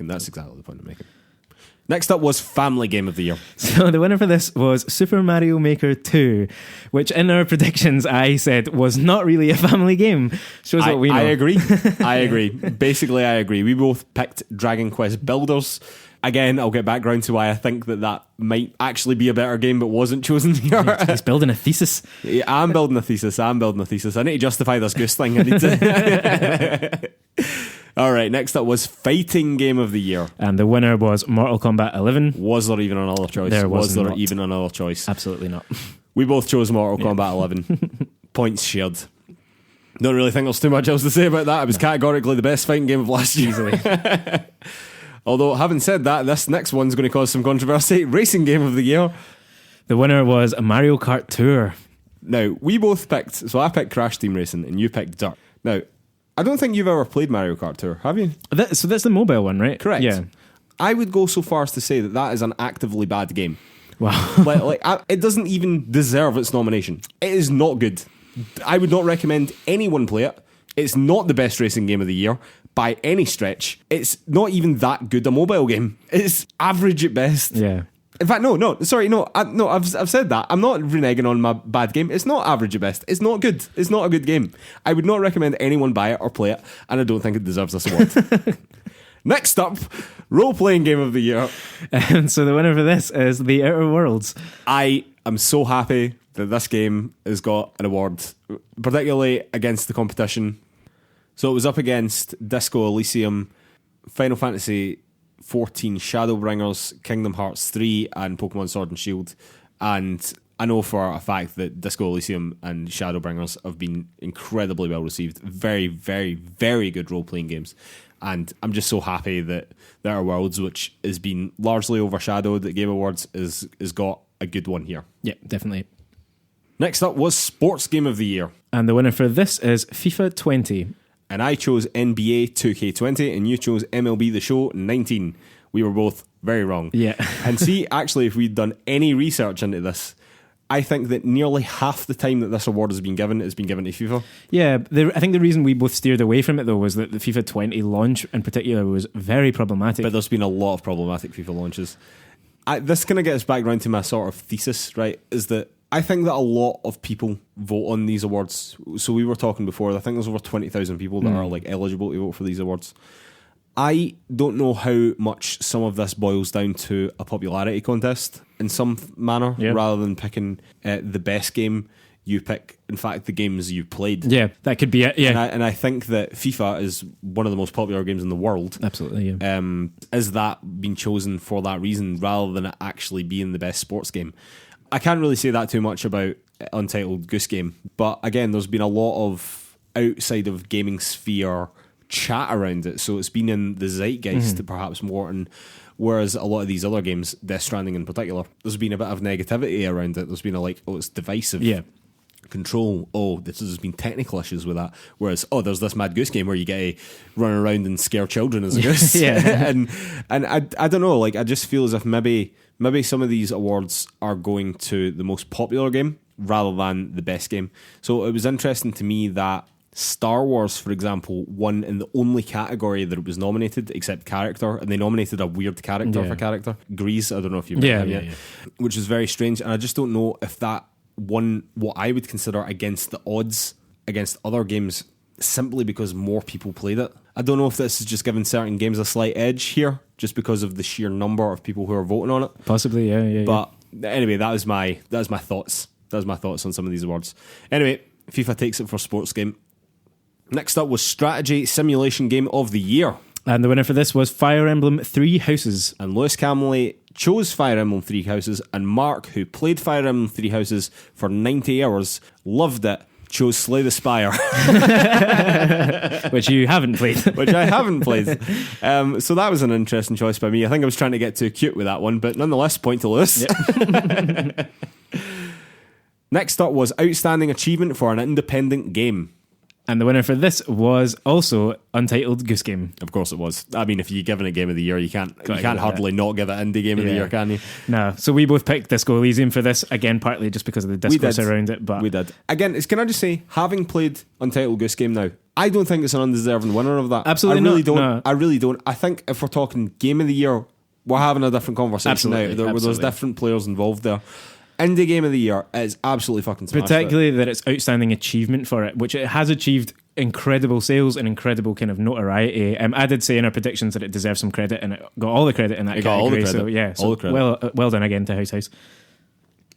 Next up was Family Game of the Year. So the winner for this was Super Mario Maker 2, which in our predictions I said was not really a family game. Shows what we know. I agree. Basically, I agree. We both picked Dragon Quest Builders. Again, I'll get back round to why I think that might actually be a better game but wasn't chosen here. He's building a thesis. Yeah, I'm building a thesis. I need to justify this goose thing. I need to... All right, next up was Fighting Game of the Year. And the winner was Mortal Kombat 11. Was there even another choice? Was there even another choice? Absolutely not. We both chose Mortal Kombat 11. Points shared. Don't really think there's too much else to say about that. It was categorically the best fighting game of last year. Easily. Although, having said that, this next one's going to cause some controversy. Racing Game of the Year. The winner was Mario Kart Tour. Now, we both picked... So I picked Crash Team Racing and you picked Dirt. Now... I don't think you've ever played Mario Kart Tour, have you? So that's the mobile one, right? Correct. Yeah. I would go so far as to say that is an actively bad game. Wow. It doesn't even deserve its nomination. It is not good. I would not recommend anyone play it. It's not the best racing game of the year by any stretch. It's not even that good a mobile game. It's average at best. Yeah. In fact, I've said that. I'm not reneging on my bad game. It's not average at best. It's not good. It's not a good game. I would not recommend anyone buy it or play it, and I don't think it deserves this award. Next up, role-playing game of the year. And so the winner for this is The Outer Worlds. I am so happy that this game has got an award, particularly against the competition. So it was up against Disco Elysium, Final Fantasy 14 Shadowbringers, Kingdom Hearts 3 and Pokemon Sword and Shield. And I know for a fact that Disco Elysium and Shadowbringers have been incredibly well received. Very, very, very good role-playing games. And I'm just so happy that The Outer Worlds, which has been largely overshadowed at Game Awards, is got a good one here. Yeah, definitely. Next up was Sports Game of the Year. And the winner for this is FIFA 20. And I chose NBA 2K20 and you chose MLB The Show 19. We were both very wrong. Yeah. And see, actually, if we'd done any research into this, I think that nearly half the time that this award has been given to FIFA. Yeah, I think the reason we both steered away from it, though, was that the FIFA 20 launch in particular was very problematic. But there's been a lot of problematic FIFA launches. This kind of gets back around to my sort of thesis, right, is that I think that a lot of people vote on these awards. So we were talking before, I think there's over 20,000 people that are like eligible to vote for these awards. I don't know how much some of this boils down to a popularity contest in some manner, rather than picking the best game. You pick, in fact, the games you played. Yeah, that could be it. Yeah, and I think that FIFA is one of the most popular games in the world. Absolutely. Yeah. Is that being chosen for that reason rather than it actually being the best sports game? I can't really say that too much about Untitled Goose Game, but again, there's been a lot of outside of gaming sphere chat around it, so it's been in the zeitgeist perhaps more, and whereas a lot of these other games, Death Stranding in particular, there's been a bit of negativity around it. There's been it's divisive. Yeah. Control, there's been technical issues with that, whereas there's this Mad Goose Game where you get to run around and scare children as a goose. and I don't know, I just feel as if maybe some of these awards are going to the most popular game rather than the best game. So it was interesting to me that Star Wars, for example, won in the only category that it was nominated, except character, and they nominated a weird character for character. Grease, I don't know if you've met him yet, which is very strange, and I just don't know if that won what I would consider against the odds against other games simply because more people played it. I don't know if this is just giving certain games a slight edge here just because of the sheer number of people who are voting on it. Possibly, yeah. But anyway, that was my thoughts. That was my thoughts on some of these awards. Anyway, FIFA takes it for sports game. Next up was Strategy Simulation Game of the Year. And the winner for this was Fire Emblem Three Houses. And Lewis Camley chose Fire Emblem Three Houses, and Mark, who played Fire Emblem Three Houses for 90 hours, loved it, chose Slay the Spire. Which you haven't played. Which I haven't played. So that was an interesting choice by me. I think I was trying to get too cute with that one, but nonetheless, point to Lewis. Yep. Next up was Outstanding Achievement for an Independent Game. And the winner for this was also Untitled Goose Game. Of course it was. I mean, if you're given a Game of the Year, you can't hardly not give it Indie Game of the Year, can you? No. So we both picked Disco Elysium for this, again, partly just because of the discourse around it. But we did. Again, can I just say, having played Untitled Goose Game now, I don't think it's an undeserving winner of that. Absolutely not. I really don't. I think if we're talking Game of the Year, we're having a different conversation now. There's different players involved there. Indie Game of the Year is absolutely fucking smashed. Particularly that it's outstanding achievement for it, which it has achieved incredible sales and incredible kind of notoriety. I did say in our predictions that it deserves some credit, and it got all the credit in that category. All the credit. So yeah, all the credit. Well done again to House.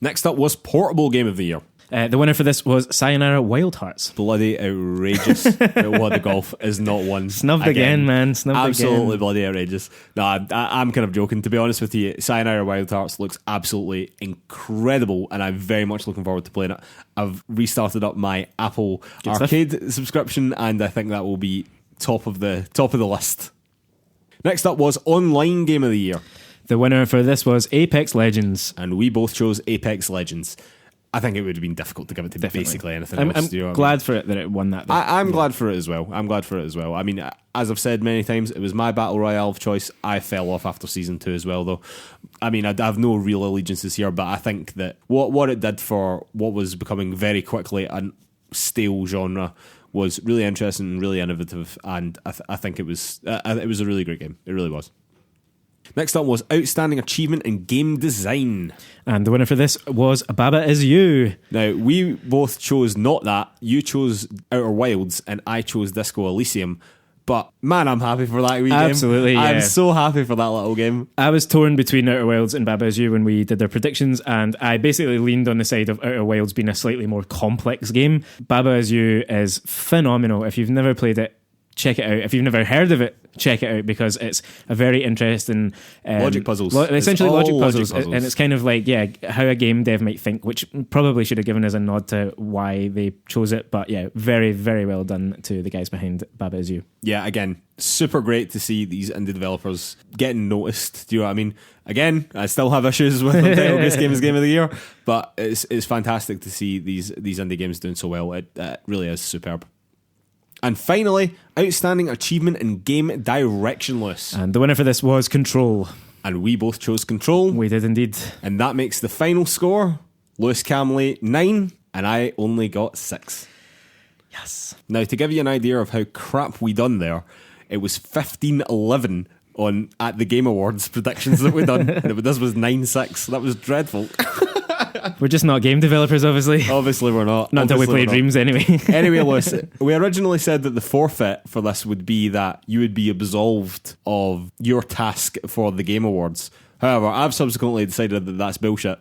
Next up was Portable Game of the Year. The winner for this was Sayonara Wild Hearts. Bloody outrageous. What the golf is not one. Snubbed again, man. Absolutely bloody outrageous. No, I'm kind of joking. To be honest with you, Sayonara Wild Hearts looks absolutely incredible, and I'm very much looking forward to playing it. I've restarted up my Apple Arcade subscription, and I think that will be top of the list. Next up was Online Game of the Year. The winner for this was Apex Legends. And we both chose Apex Legends. I think it would have been difficult to give it to basically anything else. I'm glad for it that it won that. I'm glad for it as well. I mean, as I've said many times, it was my Battle Royale of choice. I fell off after Season 2 as well, though. I mean, I have no real allegiances here, but I think that what it did for what was becoming very quickly a stale genre was really interesting and really innovative, and I think it was a really great game. It really was. Next up was Outstanding Achievement in Game Design. And the winner for this was Baba Is You. Now, we both chose not that. You chose Outer Wilds and I chose Disco Elysium. But man, I'm happy for that wee game. Absolutely, yeah. I'm so happy for that little game. I was torn between Outer Wilds and Baba Is You when we did their predictions, and I basically leaned on the side of Outer Wilds being a slightly more complex game. Baba Is You is phenomenal. If you've never played it, check it out. If you've never heard of it, check it out, because it's a very interesting logic puzzles. Essentially logic puzzles. Logic puzzles. And it's kind of like, yeah, how a game dev might think, which probably should have given us a nod to why they chose it. But yeah, very, very well done to the guys behind Baba Is You. Yeah, again, super great to see these indie developers getting noticed. Do you know what I mean? Again, I still have issues with Untitled Goose Game as Game of the Year, but it's fantastic to see these indie games doing so well. It really is superb. And finally, Outstanding Achievement in Game Directionless. And the winner for this was Control. And we both chose Control. We did indeed. And that makes the final score, Lewis Camley 9, and I only got 6. Yes. Now, to give you an idea of how crap we done there, it was 15-11 at the Game Awards predictions that we done. And this was 9-6. That was dreadful. We're just not game developers, obviously. Obviously we're not. Not until we play Dreams anyway. Anyway, Lewis, we originally said that the forfeit for this would be that you would be absolved of your task for the Game Awards. However, I've subsequently decided that that's bullshit,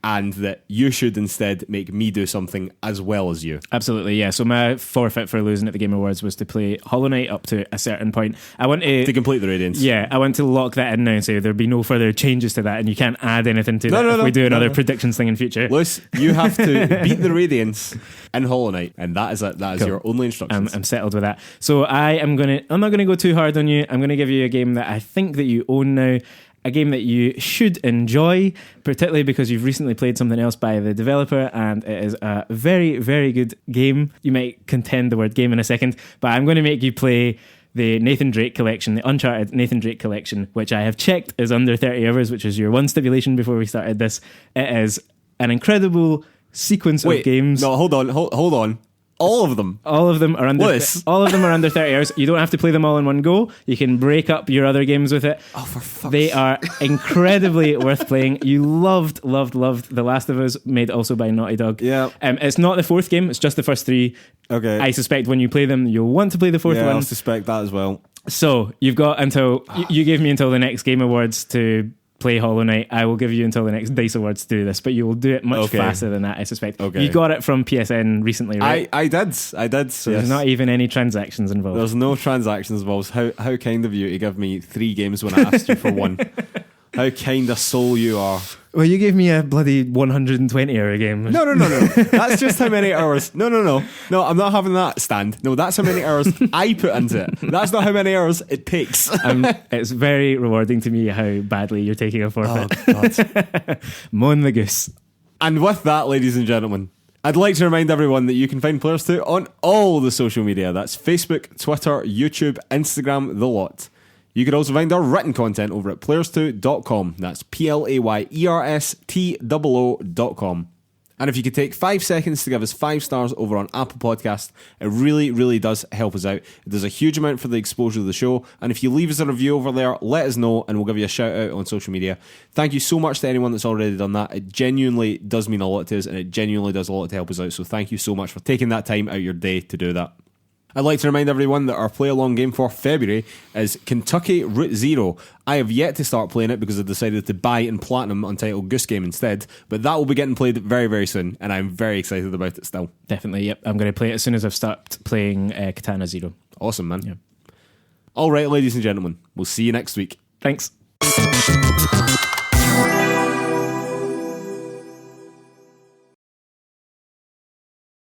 and that you should instead make me do something as well as you. Absolutely, yeah. So my forfeit for losing at the Game Awards was to play Hollow Knight up to a certain point. I want to complete the Radiance. Yeah, I want to lock that in now and say there'll be no further changes to that, and you can't add anything to that if we do another predictions thing in future. Lewis, you have to beat the Radiance in Hollow Knight, and that is it. That is your only instructions. I'm settled with that. So I'm not gonna go too hard on you. I'm gonna give you a game that I think that you own now. A game that you should enjoy, particularly because you've recently played something else by the developer, and it is a very, very good game. You might contend the word game in a second, but I'm going to make you play the Nathan Drake collection, the Uncharted Nathan Drake collection, which I have checked is under 30 hours, which is your one stipulation before we started this. It is an incredible sequence of games. No, hold on. All of them are under. All of them are under 30 hours. You don't have to play them all in one go. You can break up your other games with it. Oh, for fuck's They are incredibly worth playing. You loved The Last of Us, made also by Naughty Dog. Yeah. It's not the fourth game. It's just the first three. Okay. I suspect when you play them, you'll want to play the fourth one. I suspect that as well. So you've got until you gave me until the next Game Awards to play Hollow Knight. I will give you until the next DICE Awards to do this, but you will do it much faster than that, I suspect. Okay. You got it from PSN recently, right? I did. So there's not even any transactions involved. There's no transactions involved. How kind of you to give me 3 games when I asked you for one. How kind a soul you are. Well, you gave me a bloody 120-hour game. No. That's just how many hours. No, I'm not having that stand. No, that's how many hours I put into it. That's not how many hours it takes. It's very rewarding to me how badly you're taking a forfeit. Oh, God. Moan the goose. And with that, ladies and gentlemen, I'd like to remind everyone that you can find PlayersToo on all the social media. That's Facebook, Twitter, YouTube, Instagram, the lot. You can also find our written content over at PlayersToo.com. That's PlayerStoo.com. And if you could take 5 seconds to give us 5 stars over on Apple Podcast, it really, really does help us out. It does a huge amount for the exposure of the show. And if you leave us a review over there, let us know and we'll give you a shout out on social media. Thank you so much to anyone that's already done that. It genuinely does mean a lot to us, and it genuinely does a lot to help us out. So thank you so much for taking that time out of your day to do that. I'd like to remind everyone that our play-along game for February is Kentucky Route Zero. I have yet to start playing it because I decided to buy and platinum Untitled Goose Game instead, but that will be getting played very, very soon, and I'm very excited about it still. Definitely, yep. I'm going to play it as soon as I've stopped playing Katana Zero. Awesome, man. Yeah. All right, ladies and gentlemen, we'll see you next week. Thanks.